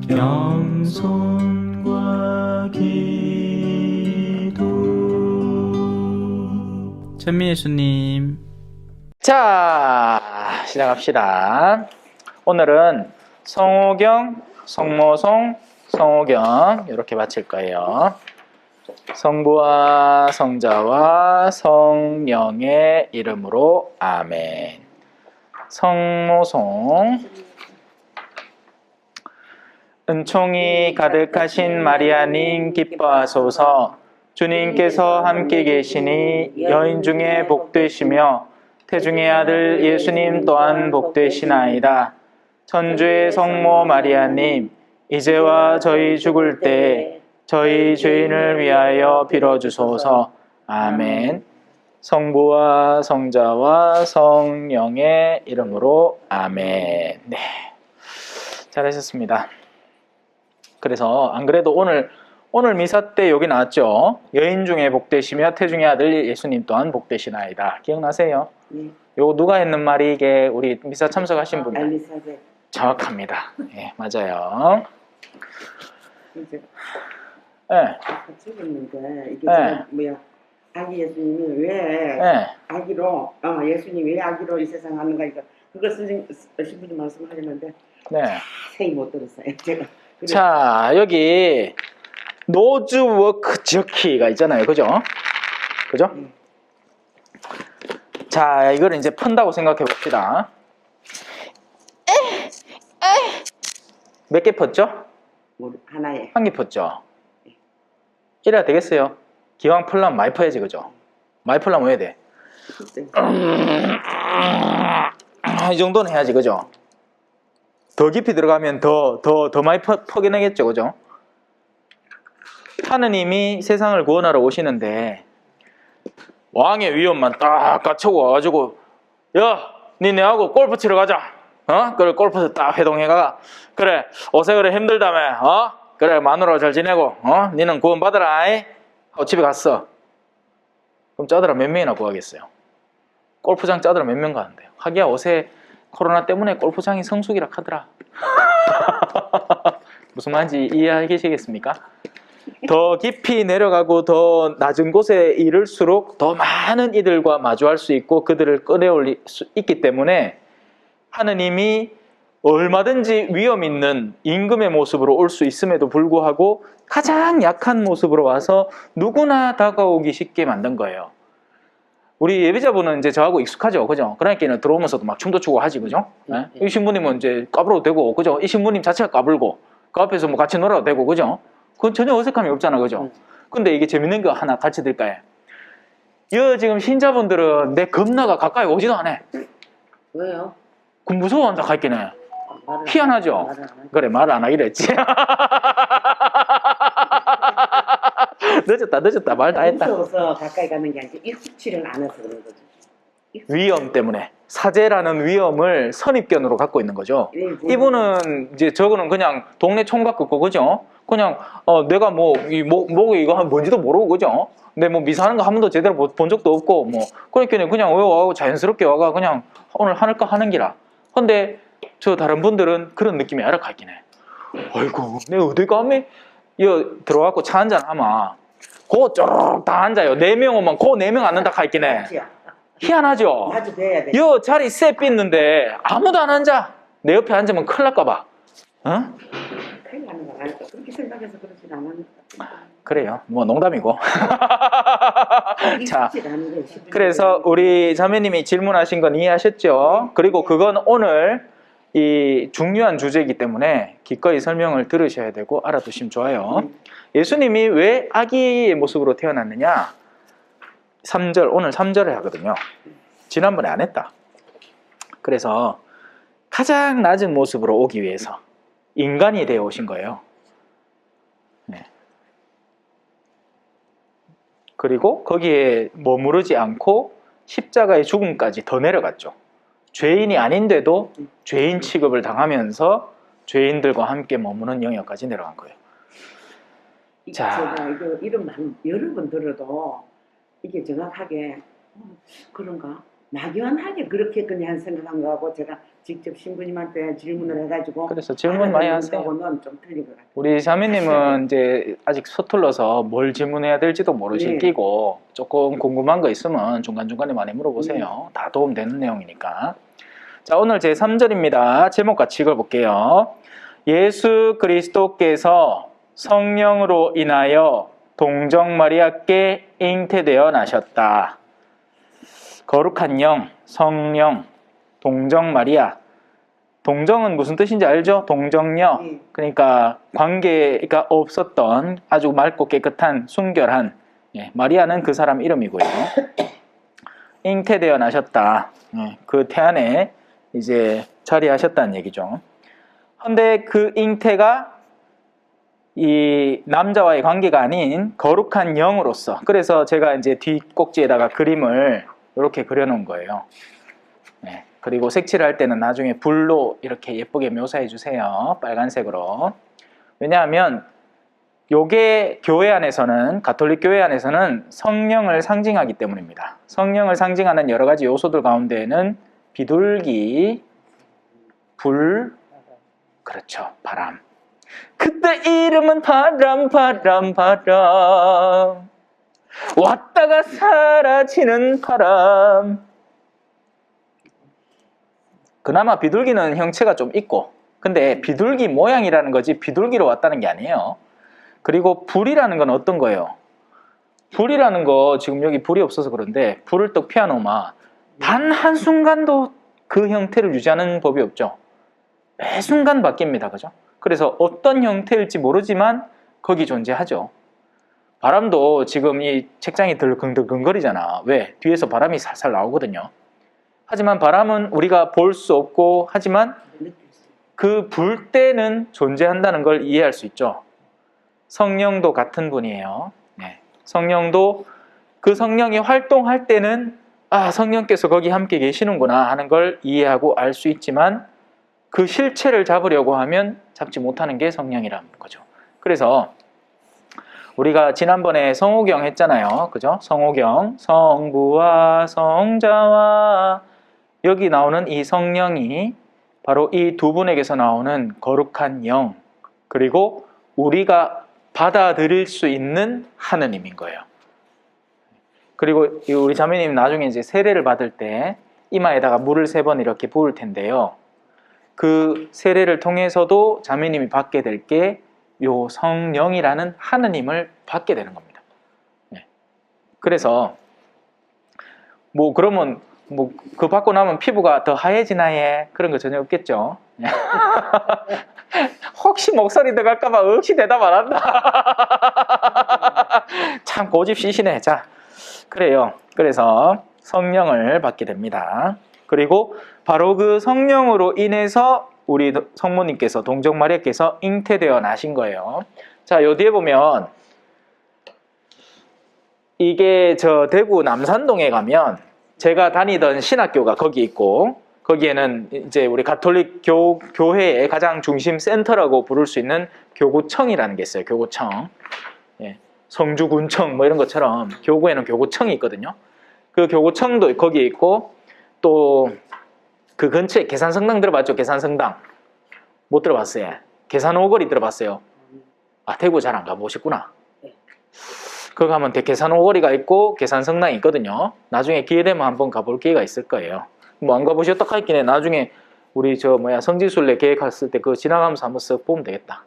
겸손과 기도. 천미 예수님. 자, 시작합시다. 오늘은 성호경, 성모송, 성호경 이렇게 마칠 거예요. 성부와 성자와 성령의 이름으로 아멘. 성모송. 은총이 가득하신 마리아님 기뻐하소서. 주님께서 함께 계시니 여인 중에 복되시며 태중의 아들 예수님 또한 복되시나이다. 천주의 성모 마리아님, 이제와 저희 죽을 때 저희 죄인을 위하여 빌어주소서. 아멘. 성부와 성자와 성령의 이름으로 아멘. 네, 잘하셨습니다. 그래서 안 그래도 오늘 미사 때 여기 나왔죠. 여인 중에 복되시며 태중의 아들 예수님 또한 복되시나이다. 기억나세요? 네. 요거 누가 했는 말이 이게 우리 미사 참석하신 분이 엘리사벳. 정확합니다. 예, 맞아요. 이제 예, 아까 찍었는데 이게 네. 제가 뭐야 아기 예수님이 왜 예. 아기로 예수님이 왜 아기로 이 세상 하는가 이거 그걸 신부님 말씀하셨는데 네. 자세히 못 들었어요 제가. 자, 여기 노즈워크 지어키가 있잖아요. 그죠? 그죠? 자, 이걸 이제 푼다고 생각해 봅시다. 몇 개 폈죠? 하나에 한 개 폈죠? 이래야 되겠어요? 기왕 풀려면 많이 퍼야지, 그죠? 많이 풀려면 해야 돼. 이 정도는 해야지, 그죠? 더 깊이 들어가면 더 많이 퍼내겠죠, 그죠? 하느님이 세상을 구원하러 오시는데 왕의 위엄만 딱 갖추고 와가지고 야, 니네하고 골프 치러 가자. 그래, 골프에서 딱 회동해가 그래, 어세 그래 힘들다며. 그래, 마누라 잘 지내고 니는 구원 받으라 하고 집에 갔어. 그럼 짜들아 몇 명이나 구하겠어요? 골프장 짜들아 몇 명 가는데요? 하기야 어세 코로나 때문에 골프장이 성수기라 하더라. 무슨 말인지 이해하시겠습니까? 더 깊이 내려가고 더 낮은 곳에 이를수록 더 많은 이들과 마주할 수 있고 그들을 끌어올릴 수 있기 때문에 하느님이 얼마든지 위험 있는 임금의 모습으로 올 수 있음에도 불구하고 가장 약한 모습으로 와서 누구나 다가오기 쉽게 만든 거예요. 우리 예비자분은 이제 저하고 익숙하죠, 그죠? 그러니까 들어오면서도 막 춤도 추고 하지, 그죠? 네? 이 신부님은 이제 까불어도 되고, 그죠? 이 신부님 자체가 까불고, 그 앞에서 뭐 같이 놀아도 되고, 그죠? 그건 전혀 어색함이 없잖아, 그죠? 근데 이게 재밌는 거 하나 가르쳐 드릴까요? 지금 신자분들은 내 겁나가 가까이 오지도 않아. 왜요? 그 무서워한다 할게네. 말을 희한하죠? 말을 안 하죠. 그래, 말 안 하기로 했지. 늦었다, 말 다 했다. 무서워서 가까이 가는 게 아니고 익숙치를 않아서 그런 거죠. 위험 때문에. 사제라는 위험을 선입견으로 갖고 있는 거죠. 이분은 이제 저거는 그냥 동네 총각 같고, 그죠? 그냥 내가 뭐 이거 뭔지도 모르고, 그죠? 근데 뭐 미사하는 거 한 번도 제대로 본 적도 없고, 뭐 그러니까 그냥 와가 자연스럽게 와가 그냥 오늘 하늘까 하는 기라. 근데 저 다른 분들은 그런 느낌이 알아가긴 해. 아이고, 내 어디 가면 들어와갖고 차 한잔 하면 고 쪼르륵 다 앉아요. 4명 오면 고 4명 앉는다 할긴 해. 희한하죠? 아주 돼야 돼. 자리 쎄 삐는데 아무도 안 앉아. 내 옆에 앉으면 큰일 날까봐. 큰일 나는 거 아닐까? 그렇게 생각해서 그러진 않았는데. 그래요. 뭐 농담이고. 자, 익숙치 않은 게 쉽지. 그래서 우리 자매님이 질문하신 건 이해하셨죠? 그리고 그건 오늘 이 중요한 주제이기 때문에 기꺼이 설명을 들으셔야 되고 알아두시면 좋아요. 예수님이 왜 아기의 모습으로 태어났느냐? 3절, 오늘 3절을 하거든요. 지난번에 안 했다. 그래서 가장 낮은 모습으로 오기 위해서 인간이 되어 오신 거예요. 네. 그리고 거기에 머무르지 않고 십자가의 죽음까지 더 내려갔죠. 죄인이 아닌데도 죄인 취급을 당하면서 죄인들과 함께 머무는 영역까지 내려간 거예요. 제가 이거 이름 여러 번 들어도 이게 정확하게 그런가? 막연하게 그렇게 그냥 생각한 거하고 제가 직접 신부님한테 질문을 해가지고 그래서 질문 많이 하세요. 하고는 좀 틀린 것 같아요. 우리 자매님은 이제 아직 서툴러서 뭘 질문해야 될지도 모르실 네. 끼고 조금 궁금한 거 있으면 중간중간에 많이 물어보세요. 다 도움되는 내용이니까. 자, 오늘 제 3절입니다. 제목 같이 읽어볼게요. 예수 그리스도께서 성령으로 인하여 동정 마리아께 잉태되어 나셨다. 거룩한 영, 성령, 동정 마리아. 동정은 무슨 뜻인지 알죠? 동정녀. 그러니까 관계가 없었던 아주 맑고 깨끗한 순결한, 마리아는 그 사람 이름이고요. 잉태되어 나셨다. 그 태안에 이제 자리하셨다는 얘기죠. 근데 그 잉태가 이 남자와의 관계가 아닌 거룩한 영으로서, 그래서 제가 이제 뒷꼭지에다가 그림을 이렇게 그려놓은 거예요. 그리고 색칠을 할 때는 나중에 불로 이렇게 예쁘게 묘사해 주세요. 빨간색으로. 왜냐하면 요게 교회 안에서는, 가톨릭 교회 안에서는 성령을 상징하기 때문입니다. 성령을 상징하는 여러 가지 요소들 가운데에는 비둘기, 불, 그렇죠, 바람. 그때 이름은 바람, 바람, 바람. 왔다가 사라지는 바람. 그나마 비둘기는 형체가 좀 있고, 근데 비둘기 모양이라는 거지 비둘기로 왔다는 게 아니에요. 그리고 불이라는 건 어떤 거예요? 불이라는 거, 지금 여기 불이 없어서 그런데 불을 떡 피워놓으면 단 한순간도 그 형태를 유지하는 법이 없죠. 매 순간 바뀝니다. 그죠? 그래서 어떤 형태일지 모르지만 거기 존재하죠. 바람도 지금 이 책장이 들컹들컹거리잖아. 왜? 뒤에서 바람이 살살 나오거든요. 하지만 바람은 우리가 볼 수 없고, 하지만 그 불 때는 존재한다는 걸 이해할 수 있죠. 성령도 같은 분이에요. 성령도 그 성령이 활동할 때는 성령께서 거기 함께 계시는구나 하는 걸 이해하고 알 수 있지만, 그 실체를 잡으려고 하면 잡지 못하는 게 성령이라는 거죠. 그래서 우리가 지난번에 성호경 했잖아요. 그죠? 성호경, 성부와 성자와, 여기 나오는 이 성령이 바로 이 두 분에게서 나오는 거룩한 영, 그리고 우리가 받아들일 수 있는 하느님인 거예요. 그리고 우리 자매님 나중에 이제 세례를 받을 때 이마에다가 물을 3번 이렇게 부을 텐데요. 그 세례를 통해서도 자매님이 받게 될 게 요 성령이라는 하느님을 받게 되는 겁니다. 그래서 그러면 그 받고 나면 피부가 더 하얘지나 그런 거 전혀 없겠죠. 혹시 목소리 들어갈까봐 억지 대답 안 한다. 참 고집시시네. 자, 그래요. 그래서 성령을 받게 됩니다. 그리고 바로 그 성령으로 인해서 우리 성모님께서, 동정 마리아께서 잉태되어 나신 거예요. 자, 요 뒤에 보면 이게 저 대구 남산동에 가면 제가 다니던 신학교가 거기 있고, 거기에는 이제 우리 가톨릭 교회의 가장 중심 센터라고 부를 수 있는 교구청이라는 게 있어요. 교구청. 성주군청 이런 것처럼 교구에는 교구청이 있거든요. 그 교구청도 거기에 있고, 또 그 근처에 계산성당 들어봤죠? 계산성당. 못 들어봤어요. 계산오거리 들어봤어요? 대구 잘 안 가보셨구나. 거기 가면 계산오거리가 있고 계산성당이 있거든요. 나중에 기회되면 한번 가볼 기회가 있을 거예요. 안 가보셨다 하긴 해. 나중에 우리 성지순례 계획했을 때 그거 지나가면서 한번 쓱 보면 되겠다.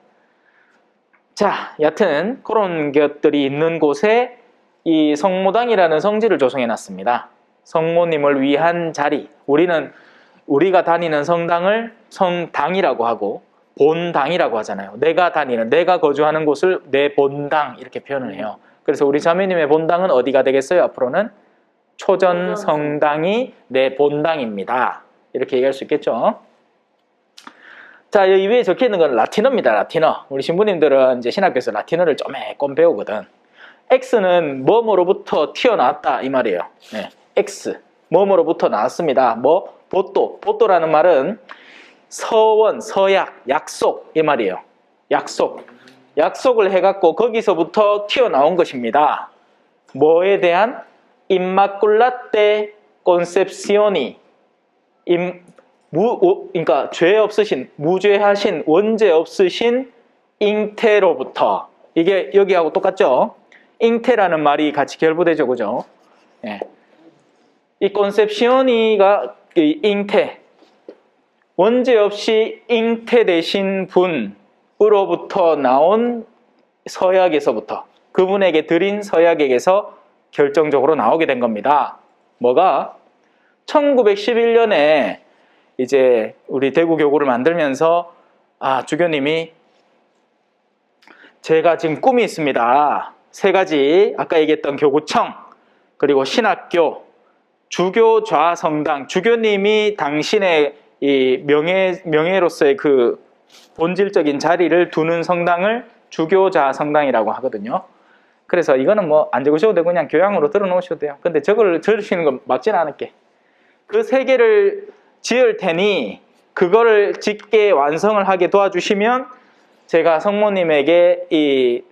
자, 여튼 그런 것들이 있는 곳에 이 성모당이라는 성지를 조성해 놨습니다. 성모님을 위한 자리. 우리가 다니는 성당을 성당이라고 하고 본당이라고 하잖아요. 내가 거주하는 곳을 내 본당 이렇게 표현을 해요. 그래서 우리 자매님의 본당은 어디가 되겠어요? 앞으로는 초전성당이 내 본당입니다. 이렇게 얘기할 수 있겠죠. 자, 여기 위에 적혀있는 건 라틴어입니다. 라틴어. 우리 신부님들은 이제 신학교에서 라틴어를 조금 배우거든. X는 뭐뭐로부터 튀어나왔다 이 말이에요. X. 뭐뭐로부터 나왔습니다. 보또라는 말은 서원, 서약, 약속 이 말이에요. 약속을 해갖고 거기서부터 튀어나온 것입니다. 뭐에 대한? Immaculate Concepcion이. 그러니까 죄 없으신, 무죄하신, 원죄 없으신 잉태로부터, 이게 여기하고 똑같죠? 잉태라는 말이 같이 결부되죠, 그죠? 예. 이 콘셉시오니가 잉태, 원죄 없이 잉태되신 분으로부터 나온 서약에서부터, 그분에게 드린 서약에게서 결정적으로 나오게 된 겁니다. 뭐가? 1911년에 이제 우리 대구교구를 만들면서 주교님이 제가 지금 꿈이 있습니다. 3가지, 아까 얘기했던 교구청, 그리고 신학교, 주교 좌성당, 주교님이 당신의 이 명예로서의 그 본질적인 자리를 두는 성당을 주교 좌성당이라고 하거든요. 그래서 이거는 뭐 안 적으셔도 되고 그냥 교양으로 들어놓으셔도 돼요. 근데 저걸 들으시는 건 맞지는 않을게. 그 3개를 지을 테니 그거를 짓게 완성을 하게 도와주시면 제가 성모님에게 이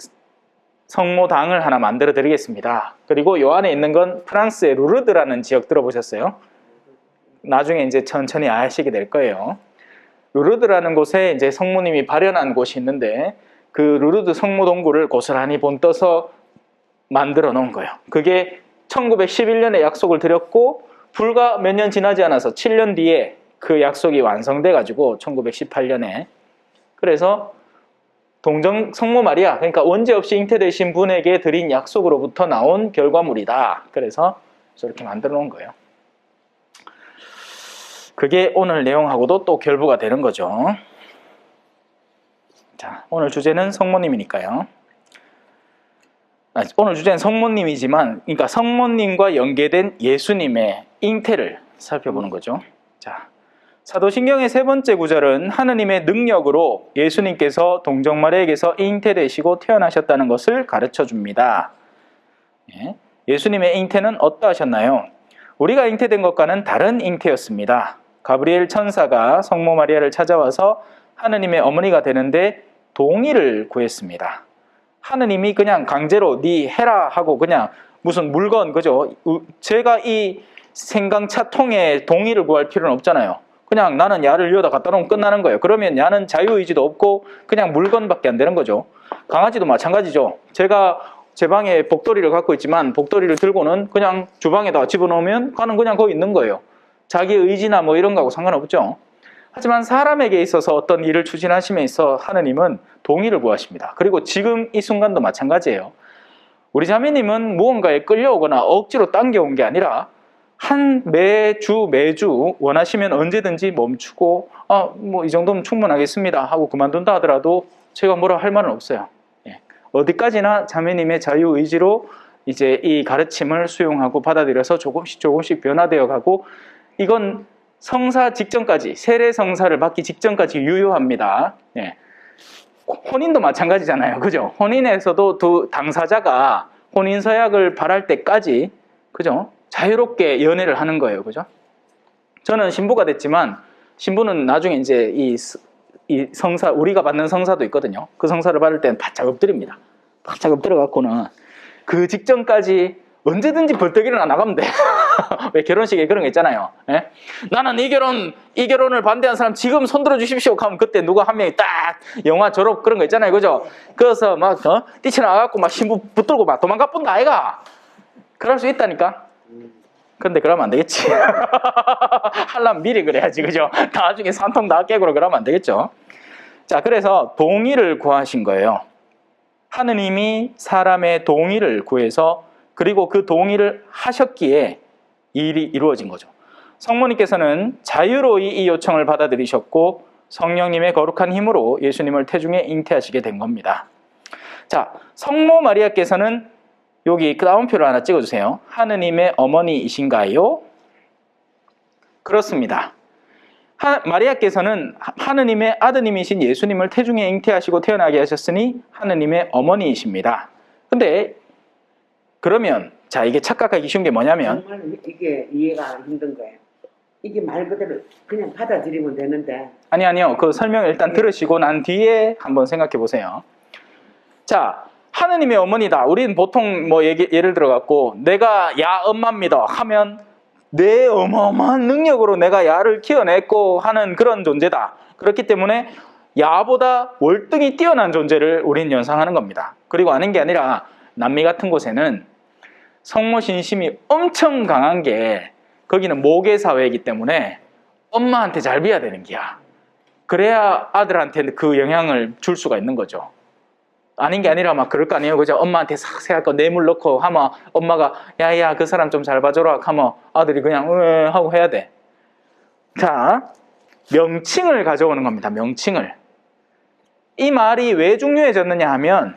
성모당을 하나 만들어 드리겠습니다. 그리고 요 안에 있는 건 프랑스의 루르드라는 지역 들어보셨어요? 나중에 이제 천천히 아시게 될 거예요. 루르드라는 곳에 이제 성모님이 발현한 곳이 있는데 그 루르드 성모동굴을 고스란히 본떠서 만들어 놓은 거예요. 그게 1911년에 약속을 드렸고 불과 몇 년 지나지 않아서 7년 뒤에 그 약속이 완성돼 가지고 1918년에 그래서 동정 성모 마리아, 그러니까 원죄 없이 잉태되신 분에게 드린 약속으로부터 나온 결과물이다. 그래서 저렇게 만들어 놓은 거예요. 그게 오늘 내용하고도 또 결부가 되는 거죠. 자, 오늘 주제는 성모님이니까요. 오늘 주제는 성모님이지만, 그러니까 성모님과 연계된 예수님의 잉태를 살펴보는 거죠. 자, 사도신경의 3번째 구절은 하느님의 능력으로 예수님께서 동정마리아에게서 잉태되시고 태어나셨다는 것을 가르쳐 줍니다. 예수님의 잉태는 어떠하셨나요? 우리가 잉태된 것과는 다른 잉태였습니다. 가브리엘 천사가 성모 마리아를 찾아와서 하느님의 어머니가 되는데 동의를 구했습니다. 하느님이 그냥 강제로 네 해라 하고 그냥 무슨 물건, 그죠? 제가 이 생강차 통에 동의를 구할 필요는 없잖아요. 그냥 나는 야를 여기다 갖다 놓으면 끝나는 거예요. 그러면 야는 자유의지도 없고 그냥 물건밖에 안 되는 거죠. 강아지도 마찬가지죠. 제가 제 방에 복도리를 갖고 있지만 복도리를 들고는 그냥 주방에다가 집어넣으면 가는 그냥 거기 있는 거예요. 자기 의지나 뭐 이런 거하고 상관없죠. 하지만 사람에게 있어서 어떤 일을 추진하심에 있어 하느님은 동의를 구하십니다. 그리고 지금 이 순간도 마찬가지예요. 우리 자매님은 무언가에 끌려오거나 억지로 당겨온 게 아니라 매주 원하시면 언제든지 멈추고 뭐 이 정도면 충분하겠습니다 하고 그만둔다 하더라도 제가 뭐라 할 말은 없어요. 어디까지나 자매님의 자유의지로 이제 이 가르침을 수용하고 받아들여서 조금씩 변화되어 가고, 이건 성사 직전까지, 세례 성사를 받기 직전까지 유효합니다. 혼인도 마찬가지잖아요. 그죠? 혼인에서도 두 당사자가 혼인 서약을 발할 때까지, 그죠? 자유롭게 연애를 하는 거예요. 그죠? 저는 신부가 됐지만, 신부는 나중에 이제 이 성사, 우리가 받는 성사도 있거든요. 그 성사를 받을 때는 바짝 엎드립니다. 바짝 엎드려갖고는 그 직전까지 언제든지 벌떡 일어나 나가면 돼. 왜 결혼식에 그런 거 있잖아요. 나는 이 결혼을 반대한 사람 지금 손들어 주십시오 하면 그때 누가 한 명이 딱 영화 졸업 그런 거 있잖아요. 그죠? 그래서 막 뛰쳐나가갖고 막 신부 붙들고 막 도망가 뿐다 아이가. 그럴 수 있다니까. 근데 그러면 안 되겠지. 하려면 미리 그래야지. 그죠? 나중에 산통 다 깨고 그러면 안 되겠죠. 자, 그래서 동의를 구하신 거예요. 하느님이 사람의 동의를 구해서, 그리고 그 동의를 하셨기에 일이 이루어진 거죠. 성모님께서는 자유로이 이 요청을 받아들이셨고 성령님의 거룩한 힘으로 예수님을 태중에 잉태하시게 된 겁니다. 자, 성모 마리아께서는 여기 그 다운표를 하나 찍어주세요. 하느님의 어머니이신가요? 그렇습니다. 마리아께서는 하느님의 아드님이신 예수님을 태중에 잉태하시고 태어나게 하셨으니 하느님의 어머니이십니다. 근데 그러면 자, 이게 착각하기 쉬운 게 뭐냐면, 정말 이게 이해가 힘든 거예요. 이게 말 그대로 그냥 받아들이면 되는데. 아니요. 그 설명을 일단 들으시고 난 뒤에 한번 생각해 보세요. 자, 하느님의 어머니다. 우리는 보통 뭐 예를 들어 갖고 내가 야 엄마입니다 하면 내 어마어마한 능력으로 내가 야를 키워냈고 하는 그런 존재다. 그렇기 때문에 야보다 월등히 뛰어난 존재를 우리는 연상하는 겁니다. 그리고 아는 게 아니라 남미 같은 곳에는 성모 신심이 엄청 강한 게 거기는 모계 사회이기 때문에 엄마한테 잘 비야 되는 기야. 그래야 아들한테 그 영향을 줄 수가 있는 거죠. 아닌 게 아니라 막 그럴 거 아니에요. 그죠? 엄마한테 싹 새갖고 뇌물 넣고 하면 엄마가 야야 그 사람 좀 잘 봐줘라 하면 아들이 그냥 하고 해야 돼. 자, 명칭을 가져오는 겁니다. 명칭을. 이 말이 왜 중요해졌느냐 하면,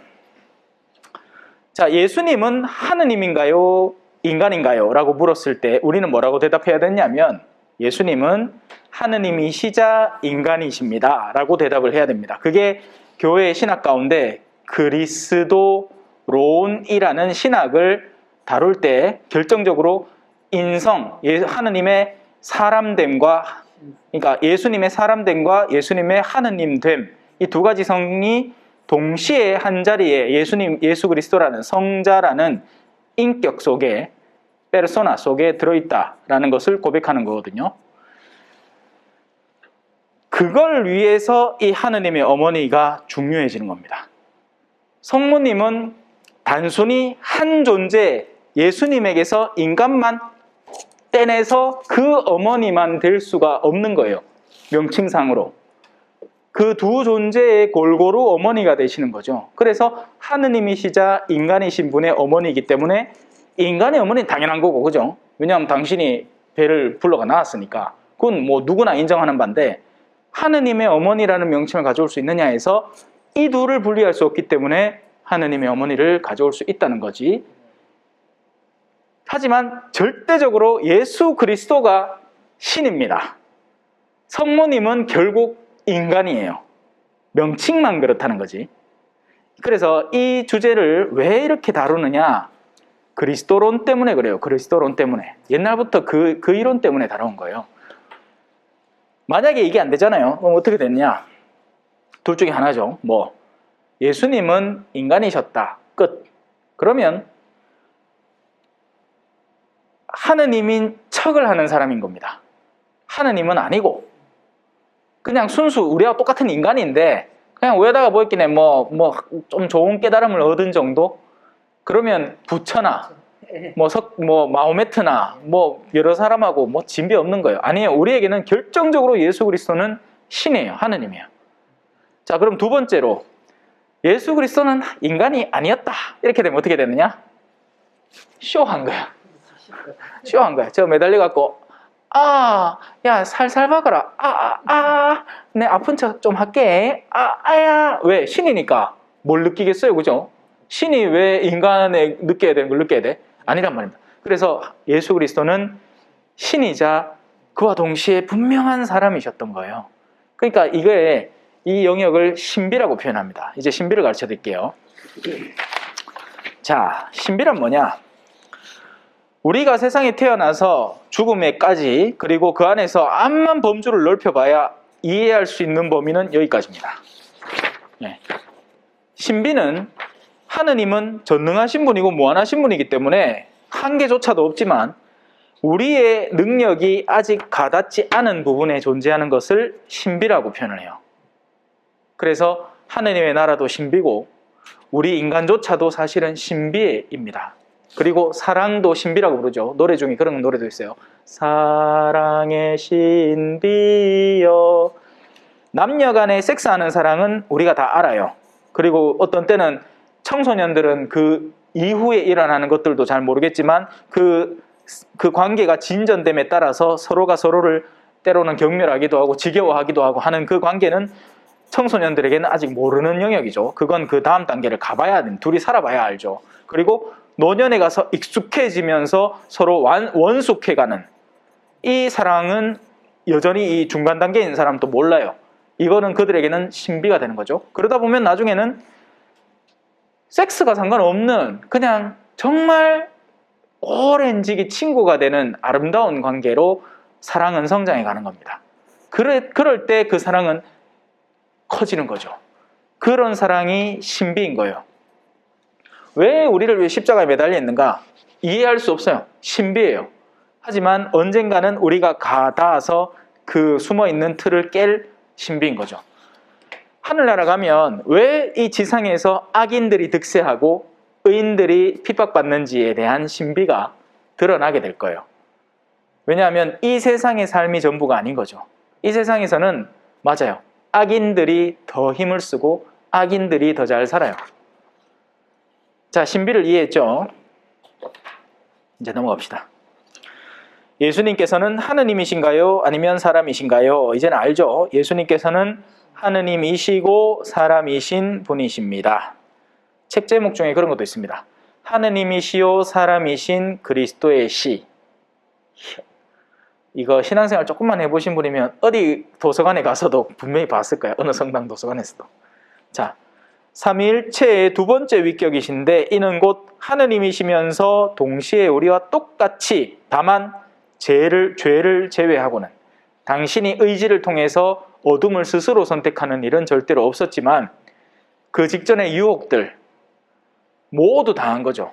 자, 예수님은 하느님인가요? 인간인가요? 라고 물었을 때 우리는 뭐라고 대답해야 되냐면, 예수님은 하느님이시자 인간이십니다. 라고 대답을 해야 됩니다. 그게 교회의 신학 가운데 그리스도론이라는 신학을 다룰 때 결정적으로 인성, 하느님의 사람됨과, 그러니까 예수님의 사람됨과 예수님의 하느님됨, 이 두 가지 성이 동시에 한 자리에 예수 그리스도라는 성자라는 인격 속에, 페르소나 속에 들어있다라는 것을 고백하는 거거든요. 그걸 위해서 이 하느님의 어머니가 중요해지는 겁니다. 성모님은 단순히 한 존재, 예수님에게서 인간만 떼내서 그 어머니만 될 수가 없는 거예요. 명칭상으로. 그 두 존재의 골고루 어머니가 되시는 거죠. 그래서 하느님이시자 인간이신 분의 어머니이기 때문에 인간의 어머니는 당연한 거고, 그죠? 왜냐하면 당신이 배를 불러가 나왔으니까. 그건 뭐 누구나 인정하는 바인데, 하느님의 어머니라는 명칭을 가져올 수 있느냐 해서 이 둘을 분리할 수 없기 때문에 하느님의 어머니를 가져올 수 있다는 거지. 하지만 절대적으로 예수 그리스도가 신입니다. 성모님은 결국 인간이에요. 명칭만 그렇다는 거지. 그래서 이 주제를 왜 이렇게 다루느냐? 그리스도론 때문에 그래요. 그리스도론 때문에. 옛날부터 그 이론 때문에 다뤄온 거예요. 만약에 이게 안 되잖아요. 그럼 어떻게 됐냐? 둘 중에 하나죠. 뭐 예수님은 인간이셨다. 끝. 그러면 하느님인 척을 하는 사람인 겁니다. 하느님은 아니고 그냥 순수 우리와 똑같은 인간인데 그냥 위에다가 뭐 있긴 해. 뭐 좀 좋은 깨달음을 얻은 정도? 그러면 부처나 뭐 마호메트나 뭐 여러 사람하고 뭐 진배 없는 거예요. 아니에요. 우리에게는 결정적으로 예수 그리스도는 신이에요. 하느님이에요. 자, 그럼 두 번째로 예수 그리스도는 인간이 아니었다. 이렇게 되면 어떻게 되느냐? 쇼한 거야. 쇼한 거야. 저 매달려 갖고 야 살살 박아라. 내 아픈 척 좀 할게. 야 왜? 신이니까 뭘 느끼겠어요, 그죠? 신이 왜 인간에 느껴야 되는 걸 느껴야 돼? 아니란 말입니다. 그래서 예수 그리스도는 신이자 그와 동시에 분명한 사람이셨던 거예요. 그러니까 이 영역을 신비라고 표현합니다. 이제 신비를 가르쳐 드릴게요. 자, 신비란 뭐냐? 우리가 세상에 태어나서 죽음에까지, 그리고 그 안에서 암만 범주를 넓혀봐야 이해할 수 있는 범위는 여기까지입니다. 네. 신비는 하느님은 전능하신 분이고 무한하신 분이기 때문에 한계조차도 없지만 우리의 능력이 아직 가닿지 않은 부분에 존재하는 것을 신비라고 표현을 해요. 그래서 하느님의 나라도 신비고 우리 인간조차도 사실은 신비입니다. 그리고 사랑도 신비라고 부르죠. 노래 중에 그런 노래도 있어요. 사랑의 신비여. 남녀 간에 섹스하는 사랑은 우리가 다 알아요. 그리고 어떤 때는 청소년들은 그 이후에 일어나는 것들도 잘 모르겠지만 그 관계가 진전됨에 따라서 서로가 서로를 때로는 경멸하기도 하고 지겨워하기도 하고 하는 그 관계는 청소년들에게는 아직 모르는 영역이죠. 그건 그 다음 단계를 가봐야 둘이 살아봐야 알죠. 그리고 노년에 가서 익숙해지면서 서로 원숙해가는 이 사랑은 여전히 이 중간 단계에 있는 사람도 몰라요. 이거는 그들에게는 신비가 되는 거죠. 그러다 보면 나중에는 섹스가 상관없는 그냥 정말 오랜 지기 친구가 되는 아름다운 관계로 사랑은 성장해 가는 겁니다. 그럴 때 그 사랑은 커지는 거죠. 그런 사랑이 신비인 거예요. 왜 우리를 위해 십자가에 매달려 있는가? 이해할 수 없어요. 신비예요. 하지만 언젠가는 우리가 닿아서 그 숨어있는 틀을 깰 신비인 거죠. 하늘나라 가면 왜 이 지상에서 악인들이 득세하고 의인들이 핍박받는지에 대한 신비가 드러나게 될 거예요. 왜냐하면 이 세상의 삶이 전부가 아닌 거죠. 이 세상에서는 맞아요. 악인들이 더 힘을 쓰고 악인들이 더 잘 살아요. 자, 신비를 이해했죠? 이제 넘어갑시다. 예수님께서는 하느님이신가요? 아니면 사람이신가요? 이제는 알죠? 예수님께서는 하느님이시고 사람이신 분이십니다. 책 제목 중에 그런 것도 있습니다. 하느님이시요 사람이신 그리스도의 시. 이거 신앙생활 조금만 해보신 분이면 어디 도서관에 가서도 분명히 봤을 거예요. 어느 성당 도서관에서도. 자, 삼위일체의 두 번째 위격이신데 이는 곧 하느님이시면서 동시에 우리와 똑같이 다만 죄를 제외하고는 당신이 의지를 통해서 어둠을 스스로 선택하는 일은 절대로 없었지만 그 직전의 유혹들 모두 당한 거죠.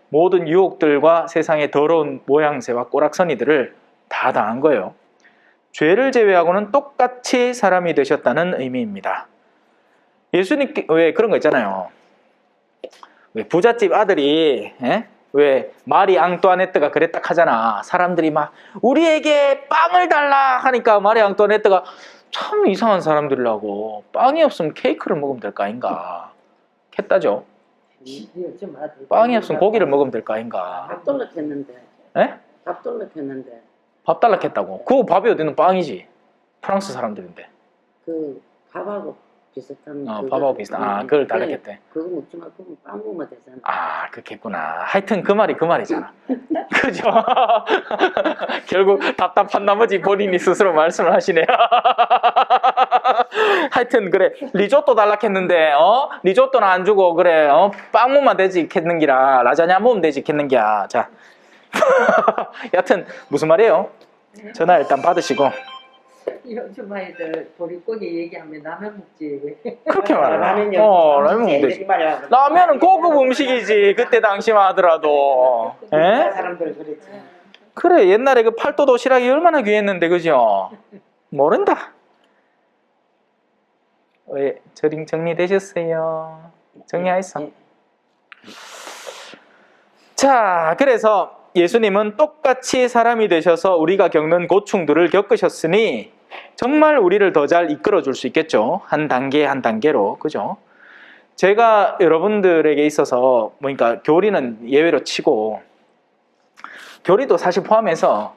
모든 유혹들과 세상의 더러운 모양새와 꼬락서니들을 다 당한 거예요. 죄를 제외하고는 똑같이 사람이 되셨다는 의미입니다. 예수님 왜 그런 거 있잖아요. 왜 부잣집 아들이 왜 마리 앙뚜아네트가 그랬다 하잖아. 사람들이 막 우리에게 빵을 달라 하니까 마리 앙뚜아네트가 참 이상한 사람들이라고 빵이 없으면 케이크를 먹으면 될 거 아닌가 했다죠. 빵이 없으면 고기를 먹으면 될 거 아닌가. 밥도 넣겠는데. 에? 밥도 넣겠는데. 밥 달라 했다고. 그 밥이 어디는 빵이지. 프랑스 사람들인데. 그 밥하고 비슷한. 밥하고 비슷한. 그걸 달라 했대. 그거 먹지 말고 그건 빵 먹으면 되잖아. 아, 그렇겠구나. 하여튼 그 말이 그 말이잖아. 그죠? 결국 답답한 나머지 본인이 스스로 말씀을 하시네요. 하여튼 그래 리조또 달라 했는데 리조또는 안 주고 그래 빵 먹으면 되지 했는기라 라자냐 먹으면 되지 했는기야. 자, 여하튼 무슨 말이에요? 전화 일단 받으시고. 요즘 아이들 보릿고기 얘기하면 라면 먹지. 그렇게 말해. 라면이 라면 먹으면 되지. 라면은 고급 음식이지. 그때 당시만 하더라도. 에? 사람들 그랬지. 그래 옛날에 그 팔도 도시락이 얼마나 귀했는데 그죠? 모른다. 왜 정리되셨어요? 정리하였어. 자, 그래서 예수님은 똑같이 사람이 되셔서 우리가 겪는 고충들을 겪으셨으니 정말 우리를 더 잘 이끌어 줄 수 있겠죠. 한 단계 한 단계로. 그죠? 제가 여러분들에게 있어서 그러니까 교리는 예외로 치고 교리도 사실 포함해서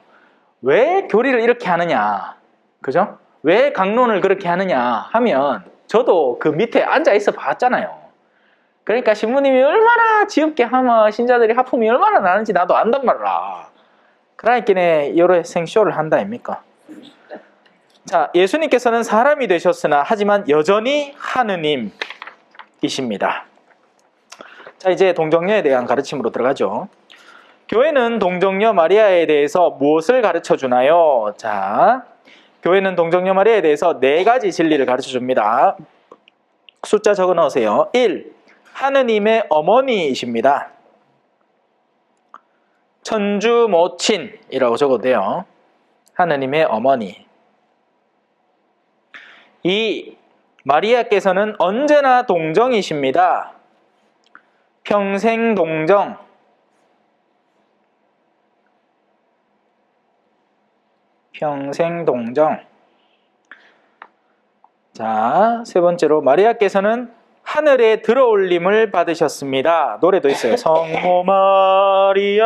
왜 교리를 이렇게 하느냐. 그죠? 왜 강론을 그렇게 하느냐 하면 저도 그 밑에 앉아 있어 봤잖아요. 그러니까 신부님이 얼마나 지엽게 하면 신자들이 하품이 얼마나 나는지 나도 안단 말이야. 그러니까 여러 생쇼를 한다 아닙니까? 자, 예수님께서는 사람이 되셨으나 하지만 여전히 하느님이십니다. 자, 이제 동정녀에 대한 가르침으로 들어가죠. 교회는 동정녀 마리아에 대해서 무엇을 가르쳐 주나요? 자, 교회는 동정녀 마리아에 대해서 4가지 진리를 가르쳐 줍니다. 숫자 적어 넣으세요. 1. 하느님의 어머니이십니다. 천주 모친이라고 적어도 돼요. 하느님의 어머니. 2. 마리아께서는 언제나 동정이십니다. 평생 동정. 평생 동정. 자, 3번째로 마리아께서는 하늘에 들어올림을 받으셨습니다. 노래도 있어요. 성모 마리아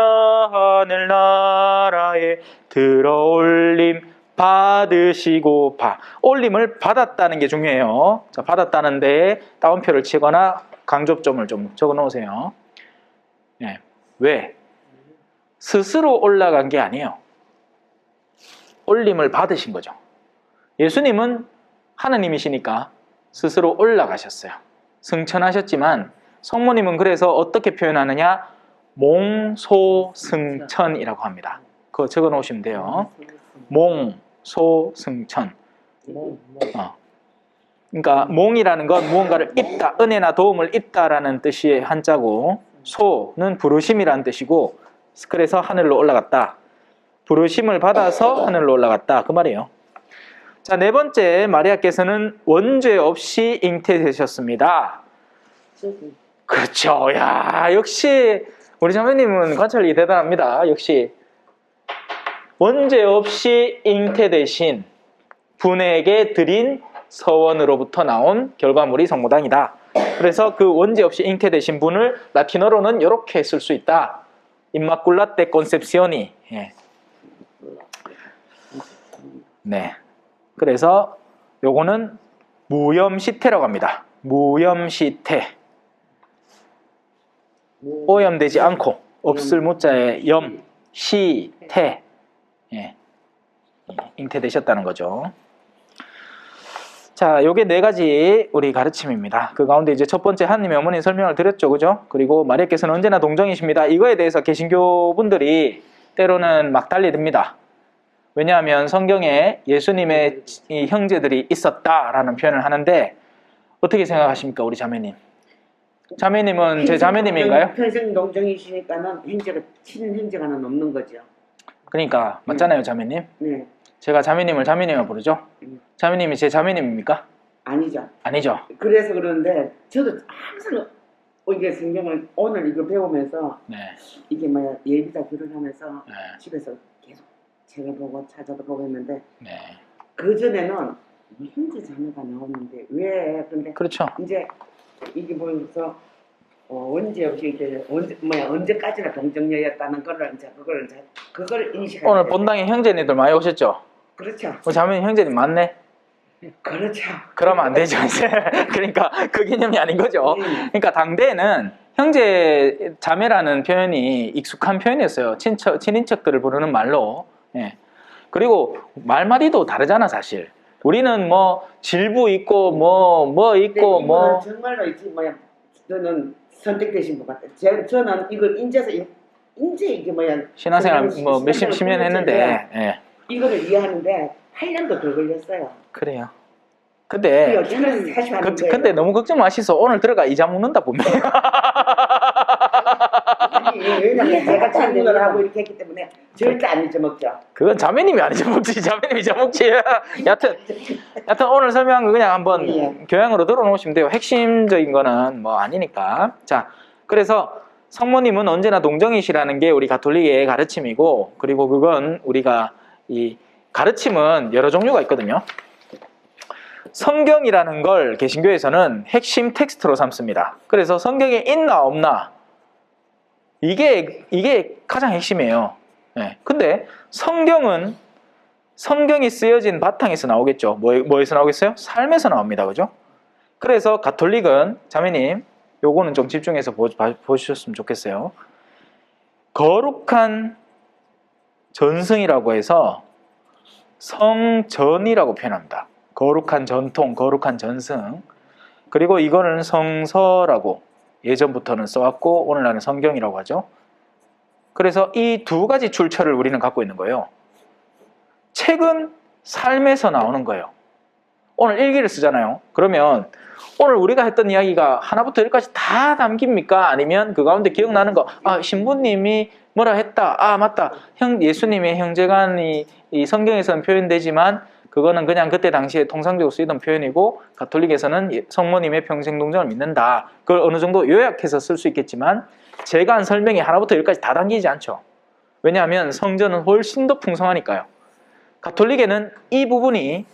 하늘나라에 들어올림 받으시고 올림을 받았다는 게 중요해요. 자, 받았다는 데에 따옴표를 치거나 강조점을 좀 적어 놓으세요. 네. 왜? 스스로 올라간 게 아니에요. 올림을 받으신 거죠. 예수님은 하느님이시니까 스스로 올라가셨어요. 승천하셨지만 성모님은 그래서 어떻게 표현하느냐? 몽소승천이라고 합니다. 그거 적어 놓으시면 돼요. 몽소승천. 그러니까 몽이라는 건 무언가를 입다, 은혜나 도움을 입다라는 뜻의 한자고 소는 부르심이라는 뜻이고 그래서 하늘로 올라갔다. 부르심을 받아서 하늘로 올라갔다 그 말이에요. 자, 네 번째, 마리아께서는 원죄 없이 잉태되셨습니다. 그렇죠. 야, 역시 우리 자매님은 관찰력이 대단합니다. 역시 원죄 없이 잉태되신 분에게 드린 서원으로부터 나온 결과물이 성모당이다. 그래서 그 원죄 없이 잉태되신 분을 라틴어로는 이렇게 쓸 수 있다. 임마culate conceptioni. 예. 네. 그래서 요거는 무염시태라고 합니다. 무염시태. 오염되지 않고 없을 무자에 염, 시, 태. 예. 잉태되셨다는 거죠. 자, 요게 네 가지 우리 가르침입니다. 그 가운데 이제 첫 번째 하나님의 어머니 설명을 드렸죠. 그죠? 그리고 마리아께서는 언제나 동정이십니다. 이거에 대해서 개신교 분들이 때로는 막 달리듭니다. 왜냐하면 성경에 예수님의 이 형제들이 있었다라는 표현을 하는데 어떻게 생각하십니까, 우리 자매님? 자매님은 제 자매님인가요? 평생 동정이시니까는 형제가 친인 형제가 하나 없는 거죠. 그러니까 맞잖아요, 자매님. 네, 제가 자매님을 자매님이라고 부르죠. 자매님이 제 자매님입니까? 아니죠. 아니죠. 그래서 그러는데 저도 항상 이게 성경을 오늘 이거 배우면서 네. 이게 뭐야 예비자 결혼하면서 네. 집에서 계속 책을 보고 찾아도 보고 했는데 네. 그 전에는 형제 자매가 나오는데 왜 근데 그렇죠. 이제 이게 보면서 언제 없이 이제 언제까지나 동정녀였다는 거를 이제 그걸 인식하게 오늘 됐어요. 본당에 형제님들 많이 오셨죠? 그렇죠. 우리 자매님 형제님 많네? 그렇죠. 그러면 안 되죠, 이제. 그러니까 그 개념이 아닌 거죠. 네. 그러니까 당대에는 형제 자매라는 표현이 익숙한 표현이었어요. 친인척들을 부르는 말로. 예. 그리고 말마디도 다르잖아, 사실. 우리는 뭐 질부 있고 뭐 있고 뭐 정말로 있지 뭐야 저는 선택되신 것 같아요. 저는 이걸 인제 이게 뭐야 신앙생활 뭐 몇십 년 했는데 예. 이거를 이해하는데 8년도 더 걸렸어요. 그래요. 근데 그래서 다시 하는 거예요. 근데 너무 걱정 마시소. 오늘 들어가 이자 묻는다 분명히. 왜냐면 제가 창문을 하고 이렇게 했기 때문에 절대 안 잊어먹죠. 그건 자매님이 안 잊어먹지. 자매님이 잊어먹지. 여하튼 오늘 설명한 거 그냥 한번 예. 교양으로 들어놓으시면 돼요. 핵심적인 거는 뭐 아니니까. 자, 그래서 성모님은 언제나 동정이시라는 게 우리 가톨릭의 가르침이고, 그리고 그건 우리가 이 가르침은 여러 종류가 있거든요. 성경이라는 걸 개신교에서는 핵심 텍스트로 삼습니다. 그래서 성경에 있나 없나 이게 가장 핵심이에요. 네. 근데 성경이 쓰여진 바탕에서 나오겠죠. 뭐에서 나오겠어요? 삶에서 나옵니다. 그죠? 그래서 가톨릭은 자매님 요거는 좀 집중해서 보셨으면 좋겠어요. 거룩한 전승이라고 해서 성전이라고 표현합니다. 거룩한 전통, 거룩한 전승. 그리고 이거는 성서라고 예전부터는 써왔고 오늘날은 성경이라고 하죠. 그래서 이 두 가지 출처를 우리는 갖고 있는 거예요. 책은 삶에서 나오는 거예요. 오늘 일기를 쓰잖아요. 그러면 오늘 우리가 했던 이야기가 하나부터 열까지 다 담깁니까? 아니면 그 가운데 기억나는 거, 신부님이 뭐라 했다. 맞다. 예수님의 형제간이 이 성경에서는 표현되지만 그거는 그냥 그때 당시에 통상적으로 쓰이던 표현이고 가톨릭에서는 성모님의 평생동정을 믿는다. 그걸 어느 정도 요약해서 쓸 수 있겠지만 제가 한 설명이 하나부터 열까지 다 담기지 않죠. 왜냐하면 성전은 훨씬 더 풍성하니까요. 가톨릭에는 이 부분이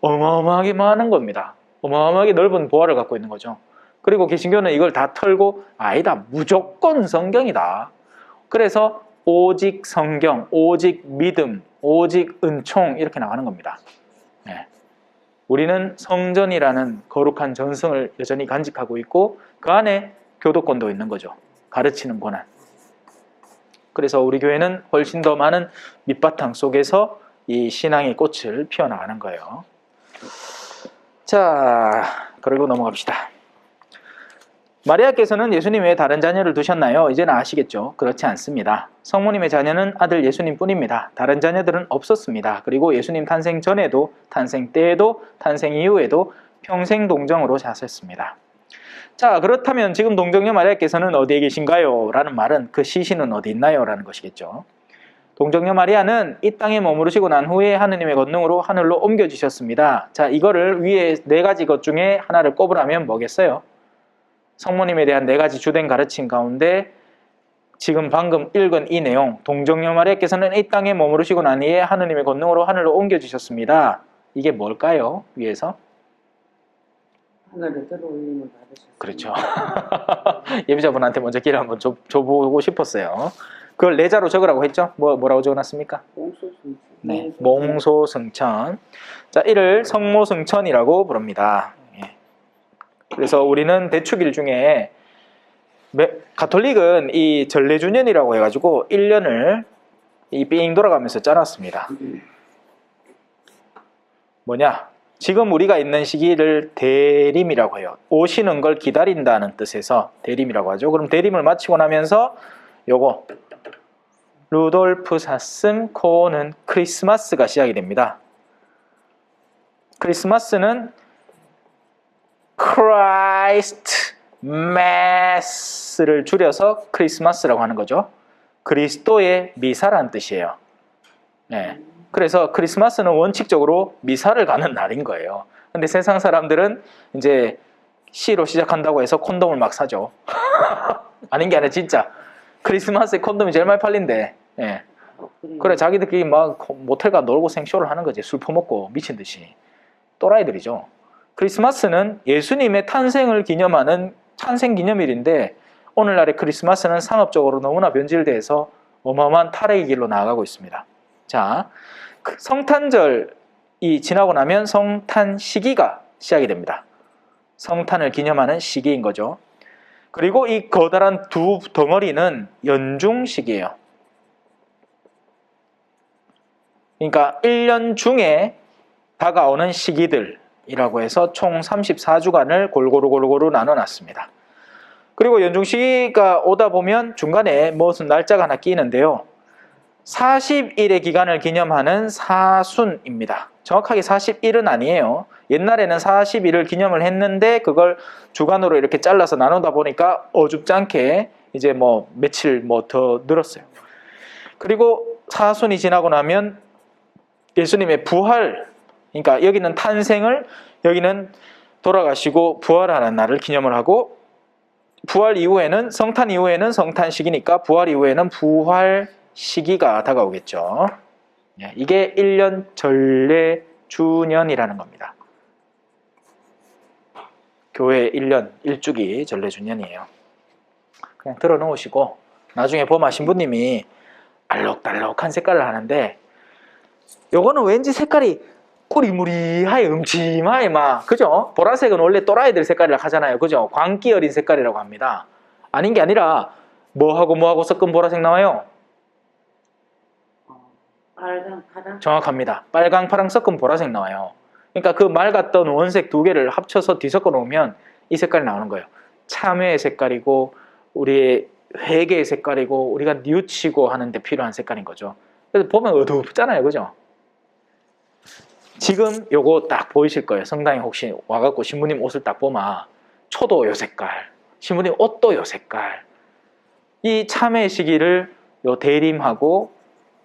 어마어마하게 많은 겁니다. 어마어마하게 넓은 보화를 갖고 있는 거죠. 그리고 개신교는 이걸 다 털고 아니다. 무조건 성경이다. 그래서 오직 성경, 오직 믿음, 오직 은총 이렇게 나가는 겁니다. 네. 우리는 성전이라는 거룩한 전승을 여전히 간직하고 있고 그 안에 교도권도 있는 거죠. 가르치는 권한. 그래서 우리 교회는 훨씬 더 많은 밑바탕 속에서 이 신앙의 꽃을 피워나가는 거예요. 자, 그리고 넘어갑시다. 마리아께서는 예수님 외에 다른 자녀를 두셨나요? 이제는 아시겠죠? 그렇지 않습니다. 성모님의 자녀는 아들 예수님 뿐입니다. 다른 자녀들은 없었습니다. 그리고 예수님 탄생 전에도, 탄생 때에도, 탄생 이후에도 평생 동정으로 사셨습니다. 자, 그렇다면 지금 동정녀 마리아께서는 어디에 계신가요? 라는 말은 그 시신은 어디 있나요? 라는 것이겠죠. 동정녀 마리아는 이 땅에 머무르시고 난 후에 하느님의 권능으로 하늘로 옮겨지셨습니다. 자, 이거를 위에 네 가지 것 중에 하나를 꼽으라면 뭐겠어요? 성모님에 대한 네 가지 주된 가르침 가운데 지금 방금 읽은 이 내용, 동정녀 마리아께서는 이 땅에 머무르시고 난 후에 하느님의 권능으로 하늘로 옮겨지셨습니다. 이게 뭘까요? 위에서? 하늘에 들어올림을 받으셨어요. 그렇죠. 예비자분한테 먼저 기를 한번 줘보고 싶었어요. 그걸 내자로 적으라고 했죠? 뭐라고 적어놨습니까? 몽소승천. 네, 몽소승천. 자, 이를 성모승천이라고 부릅니다. 예. 그래서 우리는 대축일 중에 가톨릭은 이 전래주년이라고 해가지고 1년을 이 삥 돌아가면서 짜놨습니다. 뭐냐? 지금 우리가 있는 시기를 대림이라고 해요. 오시는 걸 기다린다는 뜻에서 대림이라고 하죠. 그럼 대림을 마치고 나면서 요거 루돌프 사슴 코는 크리스마스가 시작이 됩니다. 크리스마스는 크라이스트 매스를 줄여서 크리스마스라고 하는 거죠. 그리스도의 미사라는 뜻이에요. 네. 그래서 크리스마스는 원칙적으로 미사를 가는 날인 거예요. 근데 세상 사람들은 이제 C로 시작한다고 해서 콘돔을 막 사죠. 아닌 게 아니라 진짜 크리스마스에 콘돔이 제일 많이 팔린대. 예. 그래 자기들끼리 막 모텔 가 놀고 생쇼를 하는 거지. 술 퍼먹고 미친 듯이. 또라이들이죠. 크리스마스는 예수님의 탄생을 기념하는 탄생기념일인데 오늘날의 크리스마스는 상업적으로 너무나 변질돼서 어마어마한 타락의 길로 나아가고 있습니다. 자, 성탄절이 지나고 나면 성탄 시기가 시작이 됩니다. 성탄을 기념하는 시기인 거죠. 그리고 이 커다란 두 덩어리는 연중식이에요. 그러니까 1년 중에 다가오는 시기들이라고 해서 총 34주간을 골고루 나눠놨습니다. 그리고 연중시기가 오다 보면 중간에 무슨 날짜가 하나 끼는데요. 40일의 기간을 기념하는 사순입니다. 정확하게 40일은 아니에요. 옛날에는 40일을 기념을 했는데 그걸 주간으로 이렇게 잘라서 나누다 보니까 어줍지 않게 이제 뭐 며칠 더 늘었어요. 그리고 사순이 지나고 나면 예수님의 부활, 그러니까 여기는 탄생을, 여기는 돌아가시고 부활하는 날을 기념을 하고 부활 이후에는 성탄 이후에는 성탄식이니까 부활 이후에는 부활 시기가 다가오겠죠. 이게 1년 전례 주년이라는 겁니다. 교회 1년 1주기 전례 주년이에요. 그냥 들어 놓으시고 나중에 보면 신부님이 알록달록한 색깔을 하는데 요거는 왠지 색깔이 꾸리무리하게 음침하게 막 그죠? 보라색은 원래 또라이들 색깔이라고 하잖아요. 그죠? 광기 어린 색깔이라고 합니다. 아닌 게 아니라 뭐하고 섞은 보라색 나와요? 빨강, 파랑. 정확합니다. 빨강, 파랑 섞은 보라색 나와요. 그러니까 그 맑았던 원색 두 개를 합쳐서 뒤섞어 놓으면 이 색깔이 나오는 거예요. 참외의 색깔이고 우리의 회개의 색깔이고 우리가 뉘우치고 하는데 필요한 색깔인 거죠. 그래서 보면 어둡잖아요. 그죠? 지금 요거 딱 보이실 거예요. 성당에 혹시 와갖고 신부님 옷을 딱 보면 초도 요 색깔, 신부님 옷도 요 색깔. 이 참회 시기를 요 대림하고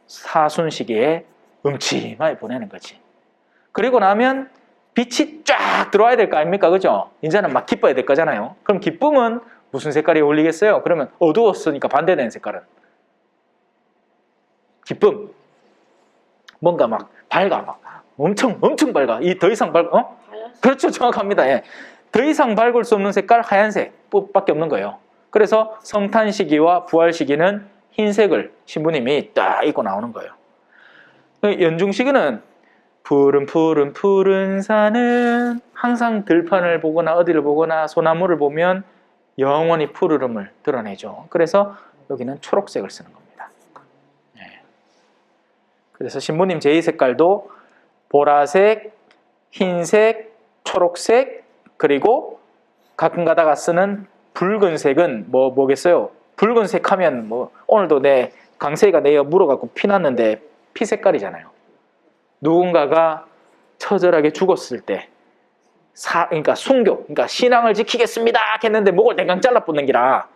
사순 시기에 음침하게 보내는 거지. 그리고 나면 빛이 쫙 들어와야 될 거 아닙니까? 그죠? 이제는 막 기뻐야 될 거잖아요. 그럼 기쁨은 무슨 색깔이 어울리겠어요? 그러면 어두웠으니까 반대되는 색깔은 기쁨. 뭔가 막 밝아, 막 엄청 밝아. 이 더 이상 하얀색. 그렇죠, 정확합니다. 예. 더 이상 밝을 수 없는 색깔 하얀색밖에 없는 거예요. 그래서 성탄 시기와 부활 시기는 흰색을 신부님이 딱 입고 나오는 거예요. 연중 시기는 푸른 산은 항상 들판을 보거나 어디를 보거나 소나무를 보면 영원히 푸르름을 드러내죠. 그래서 여기는 초록색을 쓰는 겁니다. 네. 그래서 신부님 제2 색깔도 보라색, 흰색, 초록색, 그리고 가끔 가다가 쓰는 붉은색은 뭐겠어요? 붉은색 하면 오늘도 강세희가 내 물어갖고 피났는데 피 색깔이잖아요. 누군가가 처절하게 죽었을 때 그러니까 순교, 그러니까 신앙을 지키겠습니다 했는데 목을 댕강 잘라 뽑는 기라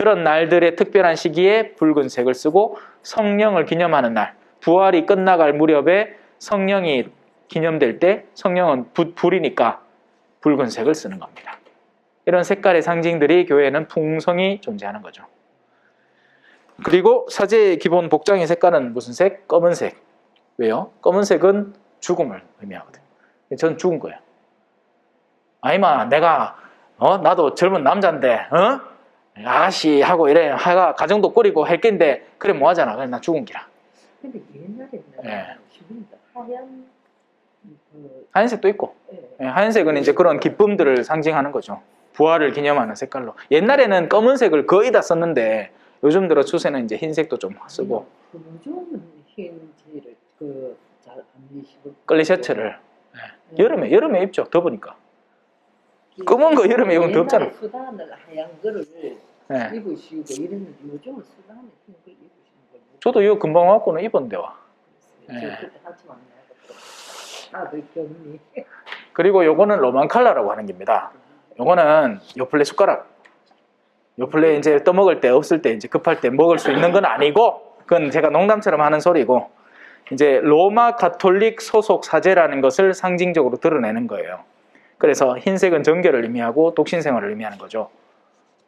그런 날들의 특별한 시기에 붉은색을 쓰고 성령을 기념하는 날, 부활이 끝나갈 무렵에 성령이 기념될 때 성령은 불이니까 붉은색을 쓰는 겁니다. 이런 색깔의 상징들이 교회에는 풍성히 존재하는 거죠. 그리고 사제의 기본 복장의 색깔은 무슨 색? 검은색. 왜요? 검은색은 죽음을 의미하거든요. 전 죽은 거예요. 아이마 내가 나도 젊은 남자인데 아가씨 하고 이래 하가 가정도 꾸리고 할 낀데 그래 뭐하잖아. 그래 나 죽은 기라. 근데 옛날에는 예. 하얀 하얀색도 있고 예. 하얀색은 이제 그런 기쁨들을 상징하는 거죠. 부활을 기념하는 색깔로. 옛날에는 검은색을 거의 다 썼는데 요즘 들어 추세는 이제 흰색도 좀 쓰고 요즘은 흰지를 잘안 입으시고 끌리 셔츠를 여름에 입죠. 더우니까. 검은 거 여름에 입으면 덥잖아. 옛날에 수단을 하얀 거를 네. 입으시고 이랬는데 요즘은 수단을 흰 거 입으시는 거예요. 저도 이거 금방 와갖고는 입었는데 와. 저 그때 하지 않나요? 나도 경미. 그리고 요거는 로만 칼라라고 하는 겁니다. 요거는 요플레 숟가락. 요플레 이제 떠먹을 때 없을 때 이제 급할 때 먹을 수 있는 건 아니고 그건 제가 농담처럼 하는 소리고 이제 로마 가톨릭 소속 사제라는 것을 상징적으로 드러내는 거예요. 그래서 흰색은 정결을 의미하고 독신생활을 의미하는 거죠.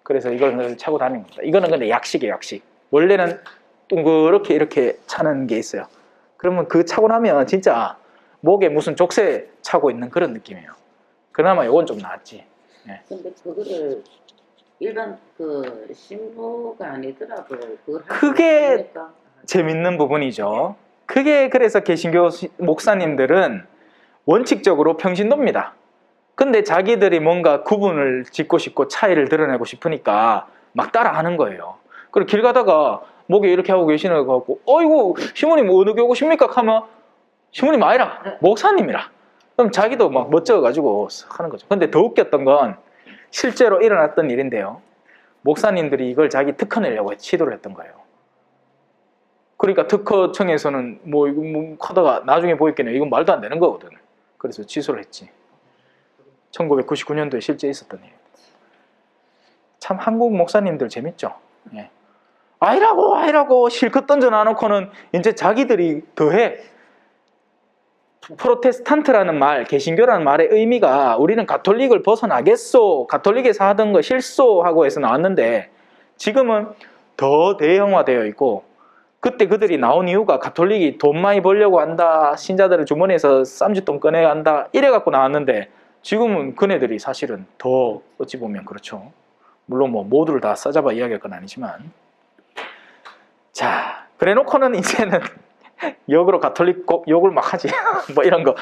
그래서 이걸 차고 다니는 겁니다. 이거는 근데 약식이에요, 약식. 원래는 둥그렇게 이렇게 차는 게 있어요. 그러면 그 차고 나면 진짜 목에 무슨 족쇄 차고 있는 그런 느낌이에요. 그나마 이건 좀 낫지. 근데 그거를 일반 신부가 아니더라도 그걸 그게 하니까 재밌는 부분이죠. 그게 그래서 개신교 목사님들은 원칙적으로 평신도입니다. 근데 자기들이 뭔가 구분을 짓고 싶고 차이를 드러내고 싶으니까 막 따라하는 거예요. 그리고 길 가다가 목에 이렇게 하고 계시는 거 같고 어이구 시모님 어느 교고 십니까? 하면 시모님 아니라 목사님이라. 그럼 자기도 막 멋져가지고 하는 거죠. 근데 더 웃겼던 건 실제로 일어났던 일인데요. 목사님들이 이걸 자기 특허 내려고 시도를 했던 거예요. 그러니까 특허청에서는 뭐 이거 뭐 하다가 나중에 보였겠네. 이건 말도 안 되는 거거든. 그래서 취소를 했지. 1999년도에 실제 있었던 일. 참 한국 목사님들 재밌죠. 예. 아이라고 실컷 던져놔놓고는 이제 자기들이 더해. 프로테스탄트라는 말, 개신교라는 말의 의미가 우리는 가톨릭을 벗어나겠소, 가톨릭에서 하던 거 실소하고 해서 나왔는데 지금은 더 대형화되어 있고 그때 그들이 나온 이유가 가톨릭이 돈 많이 벌려고 한다, 신자들을 주머니에서 쌈짓돈 꺼내야 한다 이래갖고 나왔는데 지금은 그네들이 사실은 더 어찌 보면 그렇죠. 물론 뭐 모두를 다 싸잡아 이야기할 건 아니지만 자 그래놓고는 이제는 역으로 가톨릭 욕을 막 하지. 뭐 이런 거.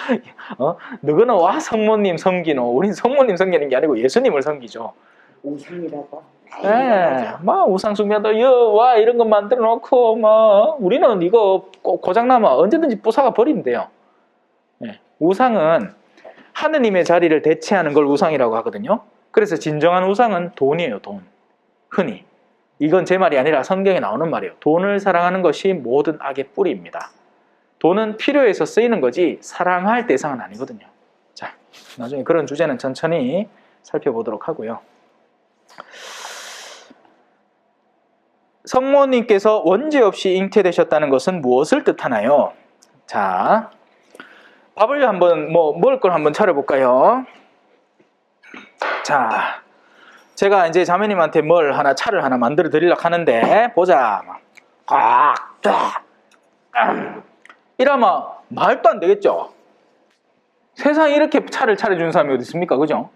너희는 와 성모님 섬기노. 우린 성모님 섬기는 게 아니고 예수님을 섬기죠. 우상이라고. 예, 막 우상 숭배하다. 와 이런 거 만들어 놓고 뭐 우리는 이거 고장 나면 언제든지 부사가 버리면 돼요. 예, 우상은 하느님의 자리를 대체하는 걸 우상이라고 하거든요. 그래서 진정한 우상은 돈이에요, 돈. 흔히. 이건 제 말이 아니라 성경에 나오는 말이에요. 돈을 사랑하는 것이 모든 악의 뿌리입니다. 돈은 필요해서 쓰이는 거지 사랑할 대상은 아니거든요. 자, 나중에 그런 주제는 천천히 살펴보도록 하고요. 성모님께서 원죄 없이 잉태되셨다는 것은 무엇을 뜻하나요? 자, 밥을 한번 먹을 걸 한번 차려볼까요? 자, 제가 이제 자매님한테 차를 하나 만들어 드리려고 하는데 보자. 이러면 말도 안 되겠죠. 세상에 이렇게 차를 차려주는 사람이 어디 있습니까? 그죠?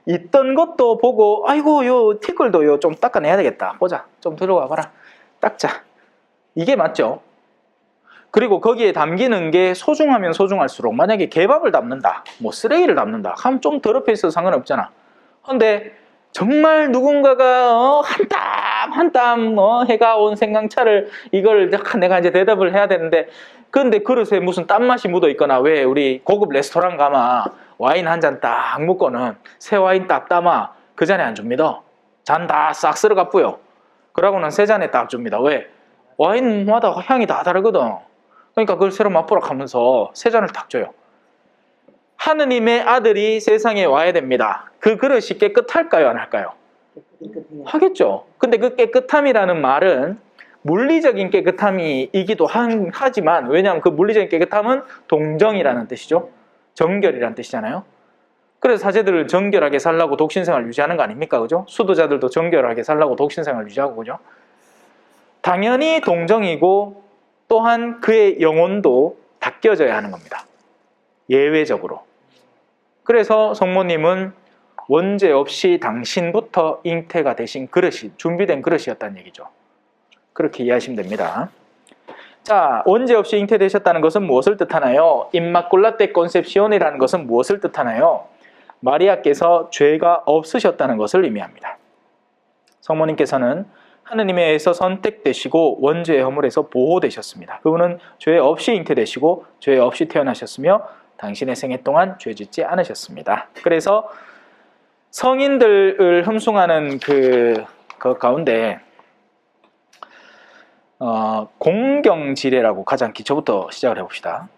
있던 것도 보고 아이고 요 티끌도 요 좀 닦아내야 되겠다. 보자. 좀 들어와 봐라. 닦자. 이게 맞죠? 그리고 거기에 담기는 게 소중하면 소중할수록 만약에 개밥을 담는다, 뭐 쓰레기를 담는다 하면 좀 더럽혀 있어도 상관없잖아. 근데 정말 누군가가 한 땀 해가 온 생강차를 이걸 내가 이제 대답을 해야 되는데 근데 그릇에 무슨 땀맛이 묻어 있거나 왜 우리 고급 레스토랑 가면 와인 한 잔 딱 먹고는 새 와인 딱 담아 그 잔에 안 줍니다. 잔 다 싹 쓸어가 뿌요. 그러고는 새 잔에 딱 줍니다. 왜? 와인마다 향이 다 다르거든. 그러니까 그걸 새로 맛보라 하면서 새 잔을 딱 줘요. 하느님의 아들이 세상에 와야 됩니다. 그 그릇이 깨끗할까요? 안 할까요? 깨끗해요. 하겠죠. 근데 그 깨끗함이라는 말은 물리적인 깨끗함이기도 하지만, 왜냐하면 그 물리적인 깨끗함은 동정이라는 뜻이죠. 정결이라는 뜻이잖아요. 그래서 사제들을 정결하게 살라고 독신생활 유지하는 거 아닙니까? 그죠? 수도자들도 정결하게 살라고 독신생활 유지하고, 그죠? 당연히 동정이고, 또한 그의 영혼도 닦여져야 하는 겁니다. 예외적으로. 그래서 성모님은 원죄 없이 당신부터 잉태가 되신 그릇이, 준비된 그릇이었다는 얘기죠. 그렇게 이해하시면 됩니다. 자, 원죄 없이 잉태되셨다는 것은 무엇을 뜻하나요? 임마culate conception이라는 것은 무엇을 뜻하나요? 마리아께서 죄가 없으셨다는 것을 의미합니다. 성모님께서는 하느님에 의해서 선택되시고 원죄의 허물에서 보호되셨습니다. 그분은 죄 없이 잉태되시고 죄 없이 태어나셨으며 당신의 생애 동안 죄 짓지 않으셨습니다. 그래서 성인들을 흠숭하는 그 가운데 공경지례라고 가장 기초부터 시작을 해봅시다.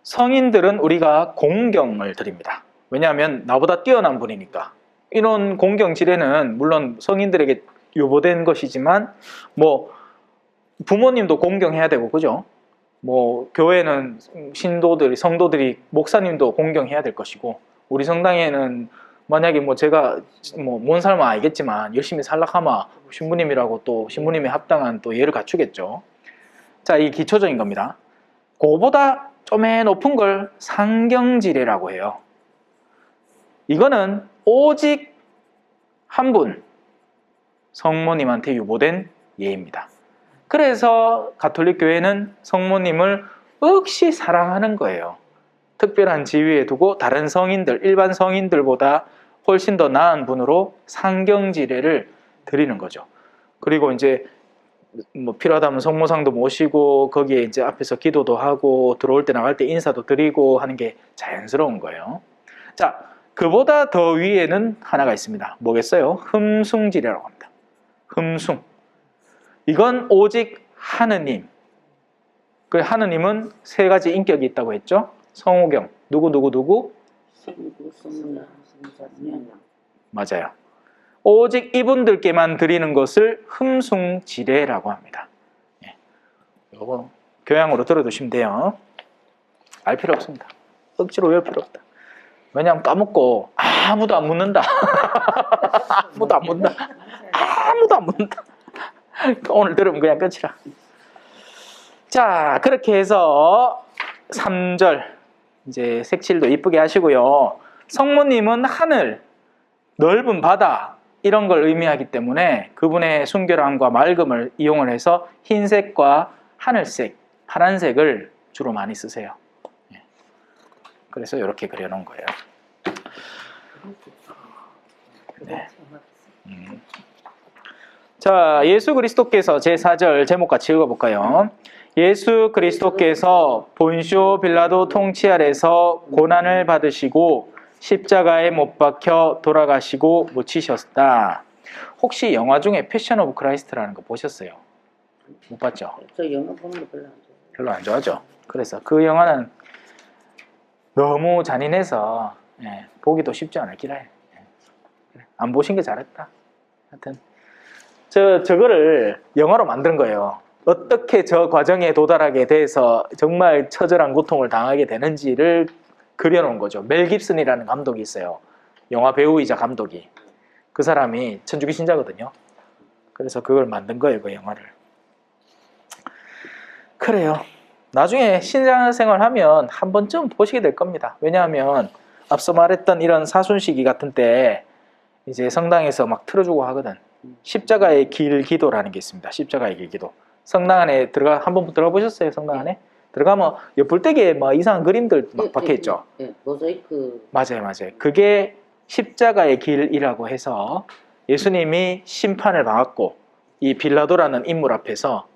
성인들은 우리가 공경을 드립니다. 왜냐하면 나보다 뛰어난 분이니까. 이런 공경지례는 물론 성인들에게 유보된 것이지만, 뭐 부모님도 공경해야 되고, 그죠? 뭐 교회는 성도들이 목사님도 공경해야 될 것이고, 우리 성당에는 만약에 뭐 제가 뭔 삶은 알겠지만 열심히 살락하마 신부님이라고 또 신부님에 합당한 또 예를 갖추겠죠. 자, 이 기초적인 겁니다. 그거보다 좀에 높은 걸 상경지례라고 해요. 이거는 오직 한 분, 성모님한테 유보된 예입니다. 그래서 가톨릭 교회는 성모님을 억시 사랑하는 거예요. 특별한 지위에 두고 다른 성인들, 일반 성인들보다 훨씬 더 나은 분으로 상경지례를 드리는 거죠. 그리고 이제 뭐 필요하다면 성모상도 모시고 거기에 이제 앞에서 기도도 하고 들어올 때 나갈 때 인사도 드리고 하는 게 자연스러운 거예요. 자, 그보다 더 위에는 하나가 있습니다. 뭐겠어요? 흠숭지례라고 합니다. 흠숭. 이건 오직 하느님. 그 하느님은 세 가지 인격이 있다고 했죠. 성호경, 누구 맞아요. 오직 이분들께만 드리는 것을 흠숭지례라고 합니다. 이거 교양으로 들어두시면 돼요. 알 필요 없습니다. 억지로 외울 필요 없다. 왜냐하면 까먹고 아무도 안 묻는다. 아무도 안 묻는다. 아무도 안 묻는다. 오늘 들으면 그냥 끝이라. 자, 그렇게 해서 3절 이제 색칠도 이쁘게 하시고요. 성모님은 하늘, 넓은 바다 이런 걸 의미하기 때문에 그분의 순결함과 맑음을 이용을 해서 흰색과 하늘색, 파란색을 주로 많이 쓰세요. 그래서 이렇게 그려놓은 거예요. 네. 자, 예수 그리스도께서 제4절 제목 같이 읽어볼까요? 예수 그리스도께서 본시오 빌라도 통치 아래서 고난을 받으시고 십자가에 못 박혀 돌아가시고 묻히셨다. 혹시 영화 중에 패션 오브 크라이스트라는 거 보셨어요? 못 봤죠? 저 영화 보는 거 별로 안 좋아해요. 별로 안 좋아하죠? 그래서 그 영화는 너무 잔인해서 보기도 쉽지 않을 기라 해. 안 보신 게 잘했다. 하여튼 저거를 영화로 만든 거예요. 어떻게 저 과정에 도달하게 돼서 정말 처절한 고통을 당하게 되는지를 그려놓은 거죠. 멜 깁슨이라는 감독이 있어요. 영화 배우이자 감독이. 그 사람이 천주교 신자거든요. 그래서 그걸 만든 거예요, 그 영화를. 그래요. 나중에 신자생활 하면 한 번쯤 보시게 될 겁니다. 왜냐하면 앞서 말했던 이런 사순시기 같은 때 이제 성당에서 막 틀어주고 하거든. 십자가의 길 기도라는 게 있습니다. 십자가의 길 기도. 성당 안에 한번 들어가 보셨어요? 성당 안에? 들어가면 옆불대기에 뭐 이상한 그림들 막 박혀 있죠. 모자이크. 맞아요. 그게 십자가의 길이라고 해서 예수님이 심판을 받았고 이 빌라도라는 인물 앞에서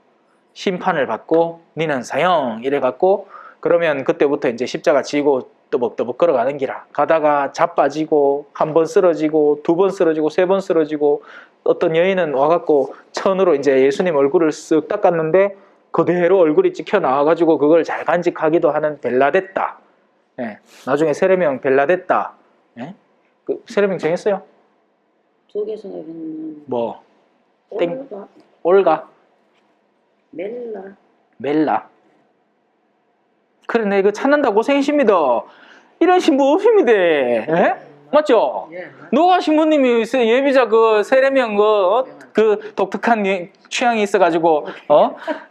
심판을 받고 니는 사형 이래갖고 그러면 그때부터 이제 십자가 지고 떠벅떠벅 걸어가는 기라. 가다가 자빠지고 한 번 쓰러지고 두 번 쓰러지고 세 번 쓰러지고 어떤 여인은 와갖고 천으로 이제 예수님 얼굴을 쓱 닦았는데 그대로 얼굴이 찍혀 나와가지고 그걸 잘 간직하기도 하는 벨라데타. 나중에 세례명 벨라데타. 그 세례명 정했어요? 두 개 생각했는 뭐 땡. 올가 올가, 멜라 멜라. 그래, 내 이거 찾는다 고생이십니다. 이런 신부 없습니다. 예? 맞죠? 예. 노가 신부님이 예비자 그 세례명 그 독특한 취향이 있어가지고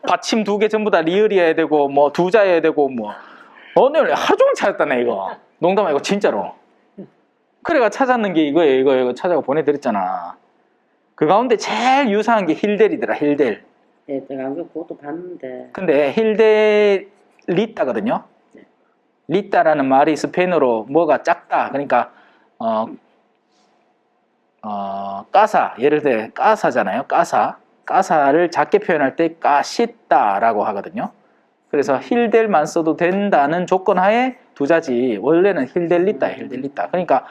받침 2개 전부 다 리을이어야 되고 뭐 두자여야 되고 뭐 오늘 하루 종일 찾았다네 이거. 농담 아니고 진짜로. 그래가 찾았는 게 이거예요. 이거 찾아가 보내드렸잖아. 그 가운데 제일 유사한 게 힐델이더라. 힐델. 네, 제가 그것도 봤는데 근데 힐델 리따거든요. 리따라는 말이 스페인어로 뭐가 작다. 그러니까 까사, 예를 들어 까사잖아요. 까사를 작게 표현할 때 까시따라고 하거든요. 그래서 힐델만 써도 된다는 조건 하에 두자지. 원래는 힐델리따예요. 힐델리따. 그러니까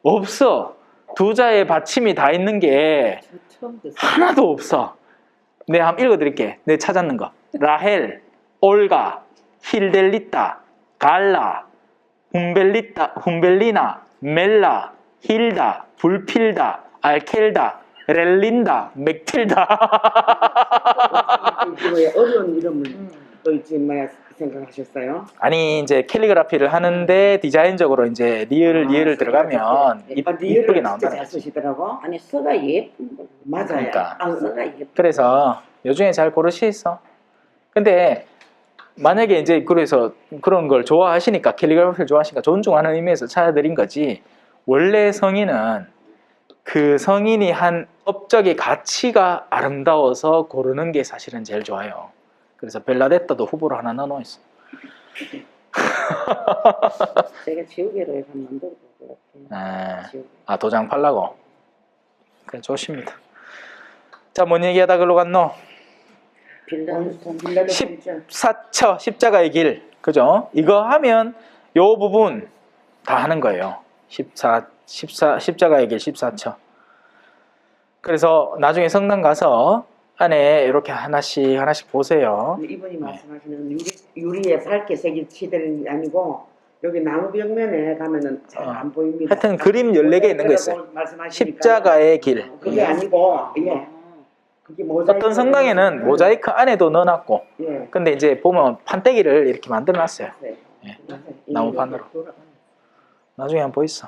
없어. 두자의 받침이 다 있는 게 처음 듣어요. 하나도 없어. 내가 한번 읽어드릴게. 내가 찾았는 거. 라헬, 올가, 힐델리따, 갈라, 훔벨리나, 멜라, 힐다, 불필다, 알켈다, 렐린다, 맥틸다. 이거 어려운 이름을 또 있지 뭐야 생각하셨어요? 아니 이제 캘리그라피를 하는데 디자인적으로 이제 리을을 들어가면 이쁘게 리을을 진짜 나온다는 잘 거지. 쓰시더라고. 아니 쓰가 예쁜 거 맞아요. 그러니까. 쓰가 예쁜 그래서 요중에 잘 고르시겠어. 근데 만약에 이제 그래서 그런 걸 좋아하시니까 캘리그라피를 좋아하시니까 존중하는 의미에서 찾아드린 거지. 원래 성인은 그 성인이 한 업적의 가치가 아름다워서 고르는 게 사실은 제일 좋아요. 그래서 벨라데tta도 후보로 하나 넣어놓어 있어. 제가 지우개로 해서 만들고 그렇게 지우개. 도장 팔라고. 그래 좋습니다. 자, 뭔 얘기하다 글로 갔노? 빌라는 14처 십자가의 길, 그죠? 이거 하면 요 부분 다 하는 거예요. 14십자가의 길 14처. 그래서 나중에 성당 가서 안에 이렇게 하나씩 보세요. 이분이 말씀하시는 유리에 밝게 새긴 치들이 아니고 여기 나무 벽면에 가면은 잘 안 보입니다. 하여튼 그림 14개 있는 거 있어요. 말씀하시니까 십자가의 길. 그게 아니고 예. 그게 모자이크 어떤 성당에는 모자이크 안에도 넣어놨고, 예. 근데 이제 보면 판때기를 이렇게 만들어놨어요. 네. 예. 맞아요. 나무 판으로. 나중에 한번 보이소.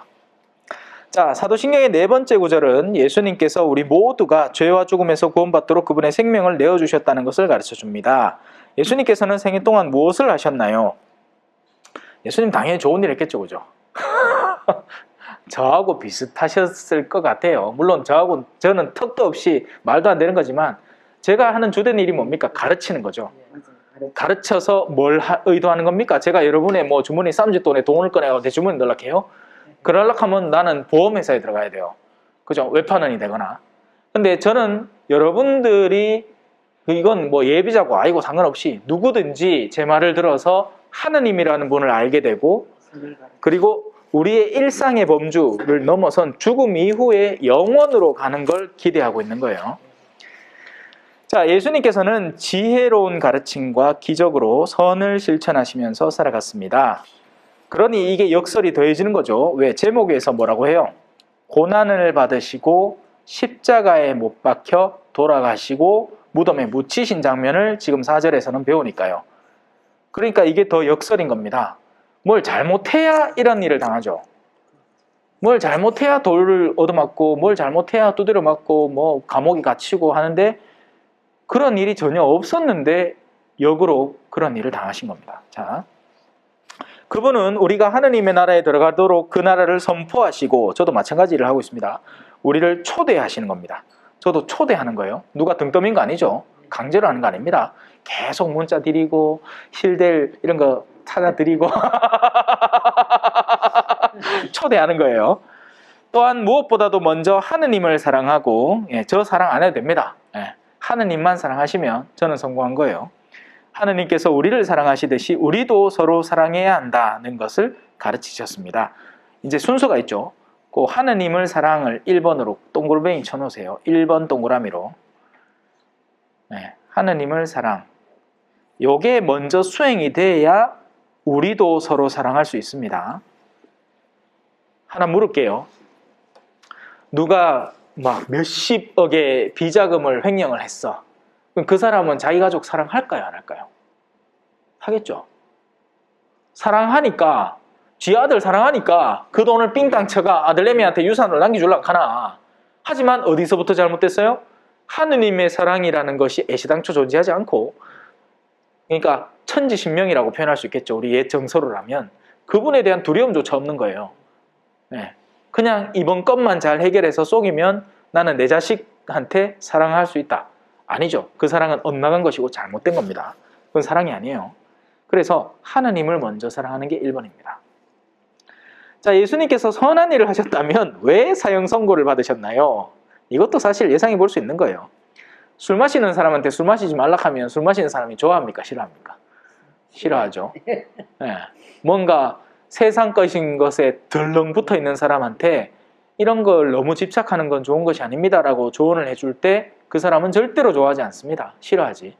자, 사도신경의 4번째 구절은 예수님께서 우리 모두가 죄와 죽음에서 구원받도록 그분의 생명을 내어주셨다는 것을 가르쳐 줍니다. 예수님께서는 생애 동안 무엇을 하셨나요? 예수님 당연히 좋은 일 했겠죠, 그죠? 저하고 비슷하셨을 것 같아요. 물론 저는 턱도 없이 말도 안 되는 거지만 제가 하는 주된 일이 뭡니까? 가르치는 거죠. 맞아요. 가르쳐서 뭘 의도하는 겁니까? 제가 여러분의 뭐 주머니 쌈짓돈에 돈을 꺼내고 내 주머니 넣으려고 해요? 그러려고 하면 나는 보험회사에 들어가야 돼요. 그죠? 외판원이 되거나. 근데 저는 여러분들이 이건 뭐 예비자고 아니고 상관없이 누구든지 제 말을 들어서 하느님이라는 분을 알게 되고, 그리고 우리의 일상의 범주를 넘어선 죽음 이후에 영원으로 가는 걸 기대하고 있는 거예요. 자, 예수님께서는 지혜로운 가르침과 기적으로 선을 실천하시면서 살아갔습니다. 그러니 이게 역설이 더해지는 거죠. 왜? 제목에서 뭐라고 해요? 고난을 받으시고 십자가에 못 박혀 돌아가시고 무덤에 묻히신 장면을 지금 4절에서는 배우니까요. 그러니까 이게 더 역설인 겁니다. 뭘 잘못해야 이런 일을 당하죠. 뭘 잘못해야 돌을 얻어맞고 뭘 잘못해야 두드려 맞고 뭐 감옥에 갇히고 하는데 그런 일이 전혀 없었는데 역으로 그런 일을 당하신 겁니다. 자, 그분은 우리가 하느님의 나라에 들어가도록 그 나라를 선포하시고, 저도 마찬가지 일을 하고 있습니다. 우리를 초대하시는 겁니다. 저도 초대하는 거예요. 누가 등 떠민 거 아니죠. 강제로 하는 거 아닙니다. 계속 문자 드리고 힐델 이런 거 찾아드리고 초대하는 거예요. 또한 무엇보다도 먼저 하느님을 사랑하고, 저 사랑 안 해도 됩니다. 하느님만 사랑하시면 저는 성공한 거예요. 하느님께서 우리를 사랑하시듯이 우리도 서로 사랑해야 한다는 것을 가르치셨습니다. 이제 순서가 있죠. 그 하느님을 사랑을 1번으로 동그라미 쳐놓으세요. 1번 동그라미로. 하느님을 사랑. 요게 먼저 수행이 돼야 우리도 서로 사랑할 수 있습니다. 하나 물을게요. 누가 막 몇십억의 비자금을 횡령을 했어. 그럼 그 사람은 자기 가족 사랑할까요, 안 할까요? 하겠죠. 사랑하니까, 지 아들 사랑하니까 그 돈을 삥땅 쳐가 아들내미한테 유산을 남겨주려고 하나. 하지만 어디서부터 잘못됐어요? 하느님의 사랑이라는 것이 애시당초 존재하지 않고, 그러니까 천지신명이라고 표현할 수 있겠죠. 우리 옛 정서로라면 그분에 대한 두려움조차 없는 거예요. 네. 그냥 이번 것만 잘 해결해서 속이면 나는 내 자식한테 사랑할 수 있다. 아니죠. 그 사랑은 엇나간 것이고 잘못된 겁니다. 그건 사랑이 아니에요. 그래서 하느님을 먼저 사랑하는 게 1번입니다. 자, 예수님께서 선한 일을 하셨다면 왜 사형 선고를 받으셨나요? 이것도 사실 예상해 볼 수 있는 거예요. 술 마시는 사람한테 술 마시지 말라 하면 술 마시는 사람이 좋아합니까? 싫어합니까? 싫어하죠. 네. 뭔가 세상 것인 것에 덜렁 붙어 있는 사람한테 이런 걸 너무 집착하는 건 좋은 것이 아닙니다 라고 조언을 해줄 때 그 사람은 절대로 좋아하지 않습니다. 싫어하지.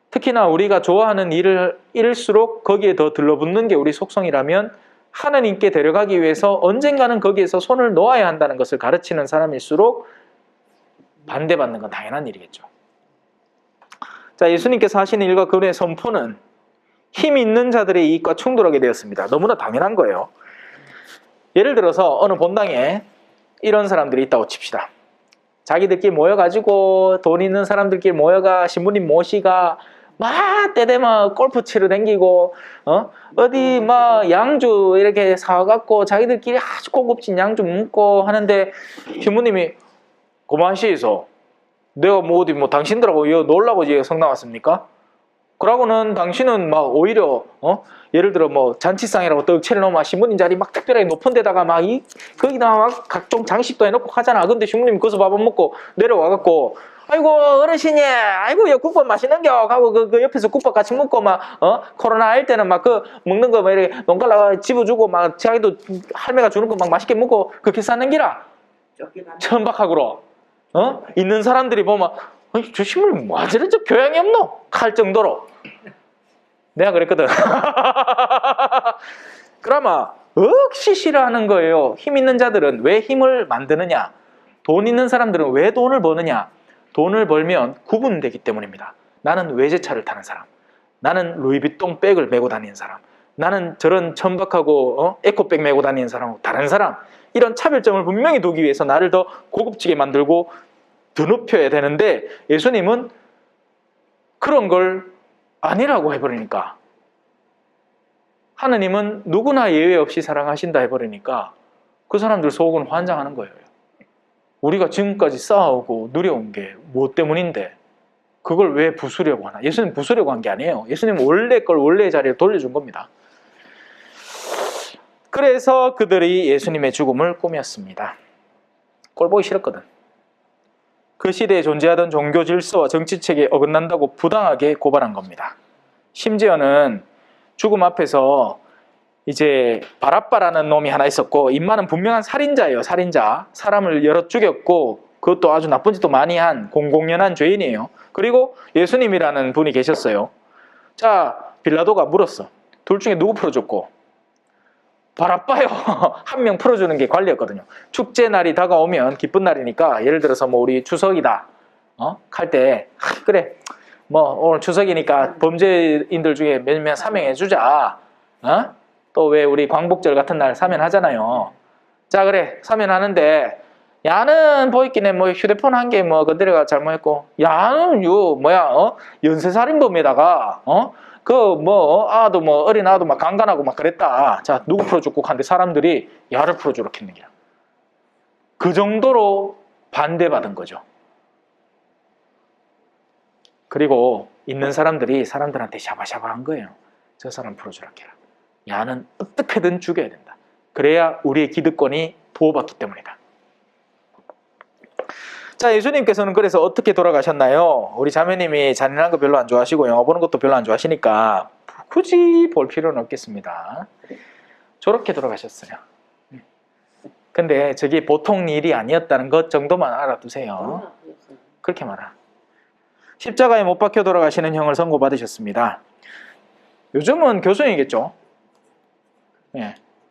특히나 우리가 좋아하는 일일수록 거기에 더 들러붙는 게 우리 속성이라면 하느님께 데려가기 위해서 언젠가는 거기에서 손을 놓아야 한다는 것을 가르치는 사람일수록 반대받는 건 당연한 일이겠죠. 자, 예수님께서 하시는 일과 그분의 선포는 힘 있는 자들의 이익과 충돌하게 되었습니다. 너무나 당연한 거예요. 예를 들어서 어느 본당에 이런 사람들이 있다고 칩시다. 자기들끼리 모여가지고 돈 있는 사람들끼리 모여가 신부님 모시가 막 때되면 골프 치러 댕기고 어디 막 양주 이렇게 사갖고 자기들끼리 아주 고급진 양주 먹고 하는데 신부님이 고만시에서 내가 뭐 어디 뭐 당신들하고 이거 놀라고 이제 성당 왔습니까? 그러고는 당신은 막 오히려 예를 들어 뭐 잔치상이라고 떡치를 놓으면 신부님 자리 막 특별하게 높은 데다가 막 거기다 막 각종 장식도 해놓고 하잖아. 근데 신부님 거기서 밥 안 먹고 내려와갖고 아이고 어르신이 아이고 야 국밥 맛있는겨 하고 그 옆에서 국밥 같이 먹고 막 코로나 할 때는 막 그 먹는 거 막 이렇게 농가라가 집어주고 막 자기도 할매가 주는 거 막 맛있게 먹고 그렇게 사는 기라 천박하고로 있는 사람들이 보면 아니, 저 신부님 뭐 저런 저 교양이 없노? 할 정도로 내가 그랬거든. 그러면 억시 싫어하는 거예요. 힘 있는 자들은 왜 힘을 만드느냐? 돈 있는 사람들은 왜 돈을 버느냐? 돈을 벌면 구분되기 때문입니다. 나는 외제차를 타는 사람, 나는 루이비통 백을 메고 다니는 사람, 나는 저런 천박하고 에코백 메고 다니는 사람하고 다른 사람, 이런 차별점을 분명히 두기 위해서 나를 더 고급지게 만들고 더 높여야 되는데 예수님은 그런 걸 아니라고 해버리니까, 하느님은 누구나 예외 없이 사랑하신다 해버리니까 그 사람들 속은 환장하는 거예요. 우리가 지금까지 쌓아오고 누려온 게 뭐 때문인데 그걸 왜 부수려고 하나? 예수님 부수려고 한 게 아니에요. 예수님은 원래 걸 원래의 자리에 돌려준 겁니다. 그래서 그들이 예수님의 죽음을 꾸몄습니다. 꼴 보기 싫었거든. 그 시대에 존재하던 종교 질서와 정치체계에 어긋난다고 부당하게 고발한 겁니다. 심지어는 죽음 앞에서 이제 바랍바라는 놈이 하나 있었고, 인마는 분명한 살인자예요. 살인자. 사람을 여러 죽였고 그것도 아주 나쁜 짓도 많이 한 공공연한 죄인이에요. 그리고 예수님이라는 분이 계셨어요. 자, 빌라도가 물었어. 둘 중에 누구 풀어줬고? 바랍바요. 한 명 풀어주는 게 관리였거든요. 축제 날이 다가오면 기쁜 날이니까, 예를 들어서 뭐 우리 추석이다 할 때 그래 뭐 오늘 추석이니까 범죄인들 중에 몇 명 사면해주자. 또 왜 우리 광복절 같은 날 사면하잖아요. 자, 그래 사면하는데 야는 보이기네 뭐 휴대폰 한 개 뭐 건드려가 잘못했고, 야는 요 뭐야 연쇄살인범에다가 그 뭐 아도 뭐 어린 아도 막 강간하고 막 그랬다. 자, 누구 풀어줬고 한데 사람들이 야를 풀어주라 했는 거야. 그 정도로 반대받은 거죠. 그리고 있는 사람들이 사람들한테 샤바샤바한 거예요. 저 사람 풀어주라 해라. 야는 어떻게든 죽여야 된다. 그래야 우리의 기득권이 보호받기 때문이다. 자, 예수님께서는 그래서 어떻게 돌아가셨나요? 우리 자매님이 잔인한 거 별로 안 좋아하시고 영화 보는 것도 별로 안 좋아하시니까 굳이 볼 필요는 없겠습니다. 저렇게 돌아가셨어요. 근데 저게 보통 일이 아니었다는 것 정도만 알아두세요. 그렇게 말아. 십자가에 못 박혀 돌아가시는 형을 선고받으셨습니다. 요즘은 교수형이겠죠.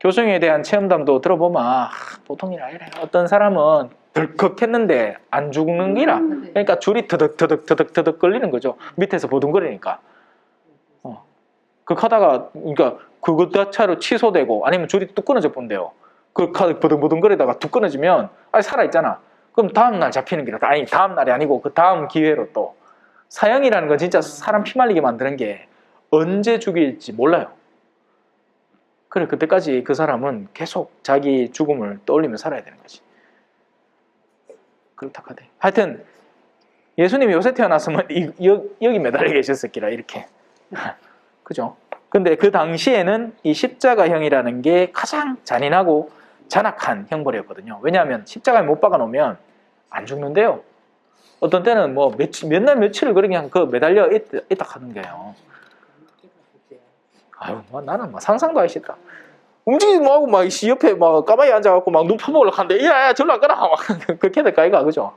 교수형에 대한 체험담도 들어보면 보통 일 아니래. 어떤 사람은 덜컥했는데 안 죽는 기라. 그러니까 줄이 터득 걸리는 거죠. 밑에서 보둥거리니까. 그 하다가 그러니까 그것 자체로 취소되고 아니면 줄이 뚝 끊어져 본대요. 그 보둥보둥거리다가 뚝 끊어지면 살아있잖아. 그럼 다음 날 잡히는 기라. 아니 다음 날이 아니고 그 다음 기회로 또. 사형이라는 건 진짜 사람 피말리게 만드는 게 언제 죽일지 몰라요. 그래 그때까지 그 사람은 계속 자기 죽음을 떠올리며 살아야 되는 거지. 그렇다 하대. 하여튼 예수님이 요새 태어났으면 여기 매달려 계셨을기라 이렇게. 그죠? 근데 그 당시에는 이 십자가형이라는 게 가장 잔인하고 잔악한 형벌이었거든요. 왜냐하면 십자가에 못 박아 놓으면 안 죽는데요. 어떤 때는 뭐 몇 날 며칠을 그냥 그 매달려 있다 하는 거예요. 아유, 나는 막 상상도 하기 싫다. 움직이지 말고 막 옆에 막 가만히 앉아갖고 막 눈 퍼먹으려고 하는데 야 절로 안 가라 막 그렇게 될까 이거 그죠?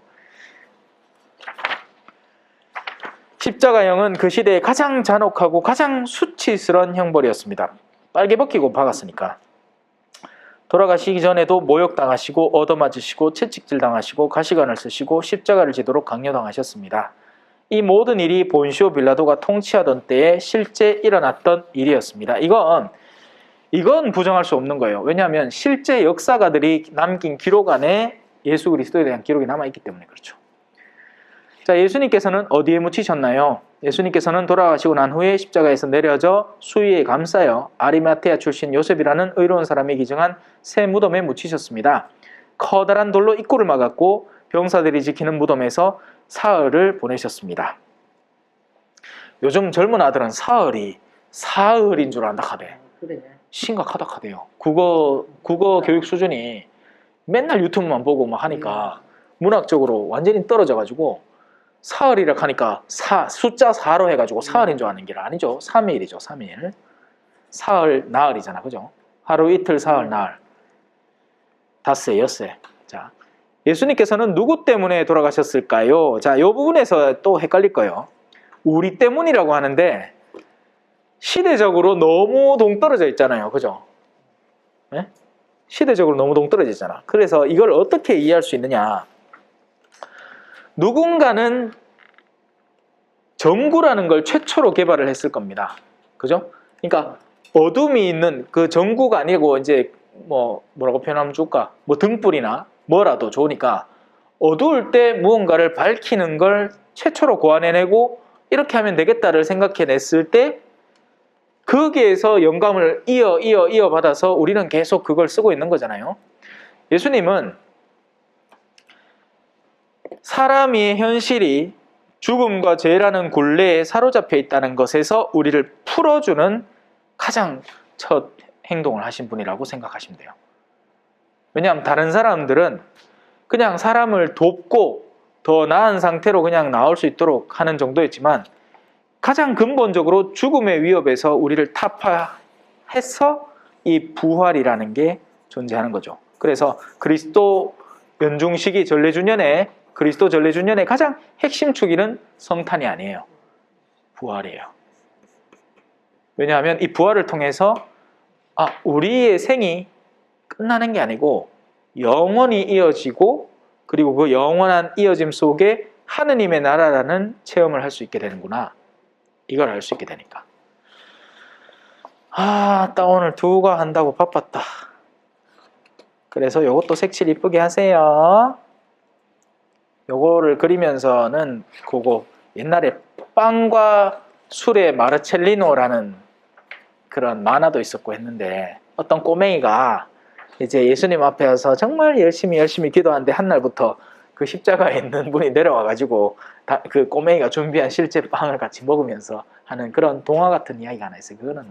십자가형은 그 시대에 가장 잔혹하고 가장 수치스러운 형벌이었습니다. 빨개 벗기고 박았으니까. 돌아가시기 전에도 모욕당하시고 얻어맞으시고 채찍질 당하시고 가시관을 쓰시고 십자가를 지도록 강요당하셨습니다. 이 모든 일이 본시오 빌라도가 통치하던 때에 실제 일어났던 일이었습니다. 이건 부정할 수 없는 거예요. 왜냐하면 실제 역사가들이 남긴 기록 안에 예수 그리스도에 대한 기록이 남아있기 때문에 그렇죠. 자, 예수님께서는 어디에 묻히셨나요? 예수님께서는 돌아가시고 난 후에 십자가에서 내려져 수위에 감싸여 아리마테아 출신 요셉이라는 의로운 사람이 기증한 새 무덤에 묻히셨습니다. 커다란 돌로 입구를 막았고 병사들이 지키는 무덤에서 사흘을 보내셨습니다. 요즘 젊은 아들은 사흘인 줄 안다 하대. 그래. 심각하다 하대요. 국어 교육 수준이 맨날 유튜브만 보고 막 하니까 문학적으로 완전히 떨어져가지고 사흘이라 하니까 숫자 4로 해가지고 사흘인 줄 아는 게 아니죠. 3일이죠. 3일. 사흘, 나흘이잖아. 그죠? 하루, 이틀, 사흘, 나흘. 닷새, 엿새. 자, 예수님께서는 누구 때문에 돌아가셨을까요? 자, 이 부분에서 또 헷갈릴 거예요. 우리 때문이라고 하는데 시대적으로 너무 동떨어져 있잖아요. 그죠? 네? 시대적으로 너무 동떨어져 있잖아. 그래서 이걸 어떻게 이해할 수 있느냐? 누군가는 전구라는 걸 최초로 개발을 했을 겁니다. 그죠? 그러니까 어둠이 있는 그 전구가 아니고 이제 뭐라고 표현하면 좋을까? 뭐 등불이나 뭐라도 좋으니까 어두울 때 무언가를 밝히는 걸 최초로 고안해내고 이렇게 하면 되겠다를 생각해냈을 때 거기에서 영감을 이어받아서 우리는 계속 그걸 쓰고 있는 거잖아요. 예수님은 사람의 현실이 죽음과 죄라는 굴레에 사로잡혀 있다는 것에서 우리를 풀어주는 가장 첫 행동을 하신 분이라고 생각하시면 돼요. 왜냐하면 다른 사람들은 그냥 사람을 돕고 더 나은 상태로 그냥 나올 수 있도록 하는 정도였지만 가장 근본적으로 죽음의 위협에서 우리를 타파해서 이 부활이라는 게 존재하는 거죠. 그래서 그리스도 연중시기 전래주년에 그리스도 전래주년의 가장 핵심 축일은 성탄이 아니에요. 부활이에요. 왜냐하면 이 부활을 통해서 우리의 생이 끝나는 게 아니고 영원히 이어지고 그리고 그 영원한 이어짐 속에 하느님의 나라라는 체험을 할 수 있게 되는구나. 이걸 알 수 있게 되니까. 딱 오늘 두가 한다고 바빴다. 그래서 요것도 색칠 이쁘게 하세요. 요거를 그리면서는 그거 옛날에 빵과 술의 마르첼리노라는 그런 만화도 있었고 했는데 어떤 꼬맹이가 이제 예수님 앞에 와서 정말 열심히 기도하는데 한 날부터 그 십자가에 있는 분이 내려와가지고 그 꼬맹이가 준비한 실제 빵을 같이 먹으면서 하는 그런 동화 같은 이야기가 하나 있어요. 그거는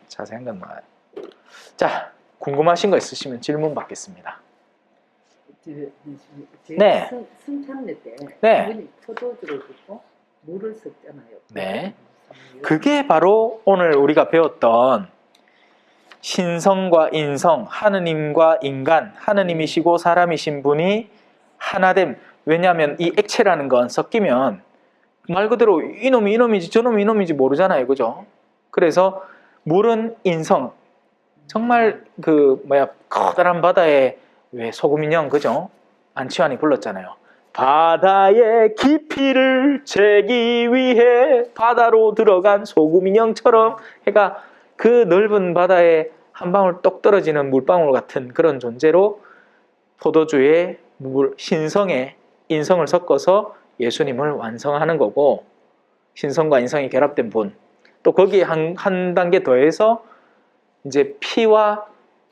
자세한 건 나와요. 자, 궁금하신 거 있으시면 질문 받겠습니다. 네. 승찬례 때 네. 그분이 포도주를 붓고 물을 섞잖아요. 네. 그게 바로 오늘 우리가 배웠던 신성과 인성, 하느님과 인간, 하느님이시고 사람이신 분이 하나됨. 왜냐하면 이 액체라는 건 섞이면 말 그대로 이놈이 이놈이지 저놈이 이놈이지 모르잖아요. 그죠? 그래서 물은 인성. 정말 커다란 바다에 왜 소금 인형, 그죠? 안치환이 불렀잖아요. 바다의 깊이를 재기 위해 바다로 들어간 소금 인형처럼 해가 그 넓은 바다에 한 방울 똑 떨어지는 물방울 같은 그런 존재로 포도주에 신성에 인성을 섞어서 예수님을 완성하는 거고, 신성과 인성이 결합된 분, 또 거기에 한 단계 더해서 이제 피와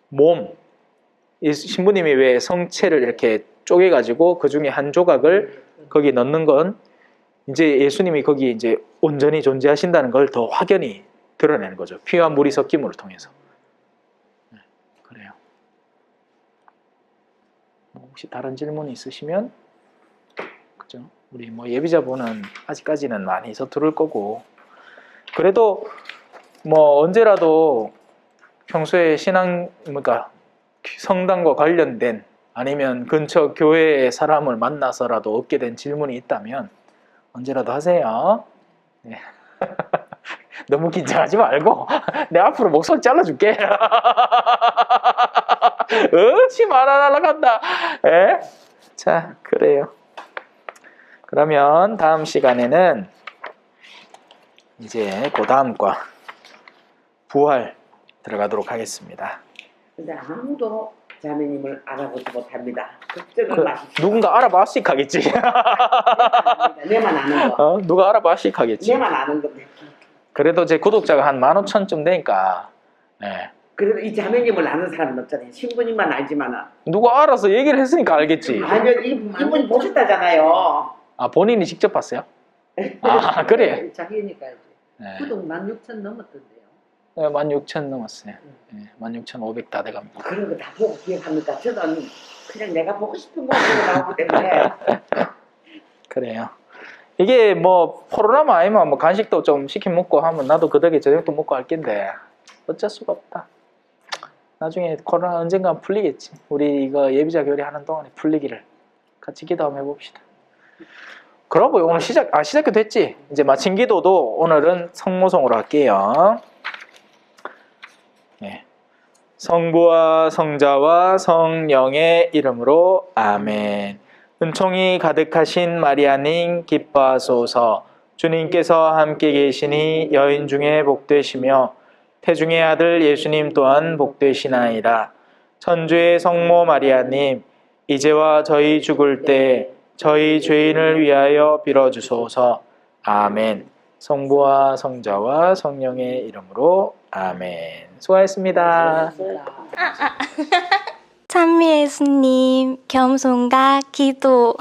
몸, 신부님이 왜 성체를 이렇게 쪼개가지고 그 중에 한 조각을 거기 넣는 건 이제 예수님이 거기 이제 온전히 존재하신다는 걸 더 확연히 드러내는 거죠. 피와 물이 섞임으로 통해서. 네, 그래요. 혹시 다른 질문 있으시면, 그죠? 우리 뭐 예비자분은 아직까지는 많이 서투를 거고, 그래도 뭐 언제라도 평소에 그러니까 성당과 관련된 아니면 근처 교회의 사람을 만나서라도 얻게 된 질문이 있다면 언제라도 하세요. 네. 너무 긴장하지 말고 내 앞으로 목소리 잘라줄게. 어찌 말 안 하려고 한다. 에? 자, 그래요. 그러면 다음 시간에는 이제 그 다음 과 부활 들어가도록 하겠습니다. 근데 아무도 자매님을 알아보지 못합니다. 걱정을 마십시오. 누군가 알아봐씩 하겠지. 내만 아는 거. 누가 알아봐씩 하겠지. 내만 아는 건데. 그래도 제 구독자가 한 15,000쯤 되니까, 네. 그래도 이 자매님을 아는 사람은 없잖아요. 신부님만 알지만은. 누가 알아서 얘기를 했으니까 알겠지. 아니요, 이분이 보셨다잖아요. 아, 본인이 직접 봤어요? 아, 그래. 자기니까 이제 네. 구독 16,000 넘었던데요. 16,000 넘었어요. 네, 16,500 다 돼갑니다. 그런 거 다 보고 기억합니까? 저는 그냥 내가 보고 싶은 거 보고 나오기 때문에. 그래요. 이게 뭐 코로나만 아니면 뭐 간식도 좀 시켜 먹고 하면 나도 그 덕에 저녁도 먹고 할 낀데 어쩔 수가 없다. 나중에 코로나 언젠가 풀리겠지. 우리 이거 예비자 교리 하는 동안에 풀리기를 같이 기도 한번 해봅시다. 그러고 오늘 시작도 했지. 이제 마침 기도도 오늘은 성모송으로 할게요. 네. 성부와 성자와 성령의 이름으로 아멘. 은총이 가득하신 마리아님 기뻐하소서. 주님께서 함께 계시니 여인 중에 복되시며 태중의 아들 예수님 또한 복되시나이다. 천주의 성모 마리아님, 이제와 저희 죽을 때 저희 죄인을 위하여 빌어주소서. 아멘. 성부와 성자와 성령의 이름으로 아멘. 수고하셨습니다. 찬미 예수님, 겸손과 기도.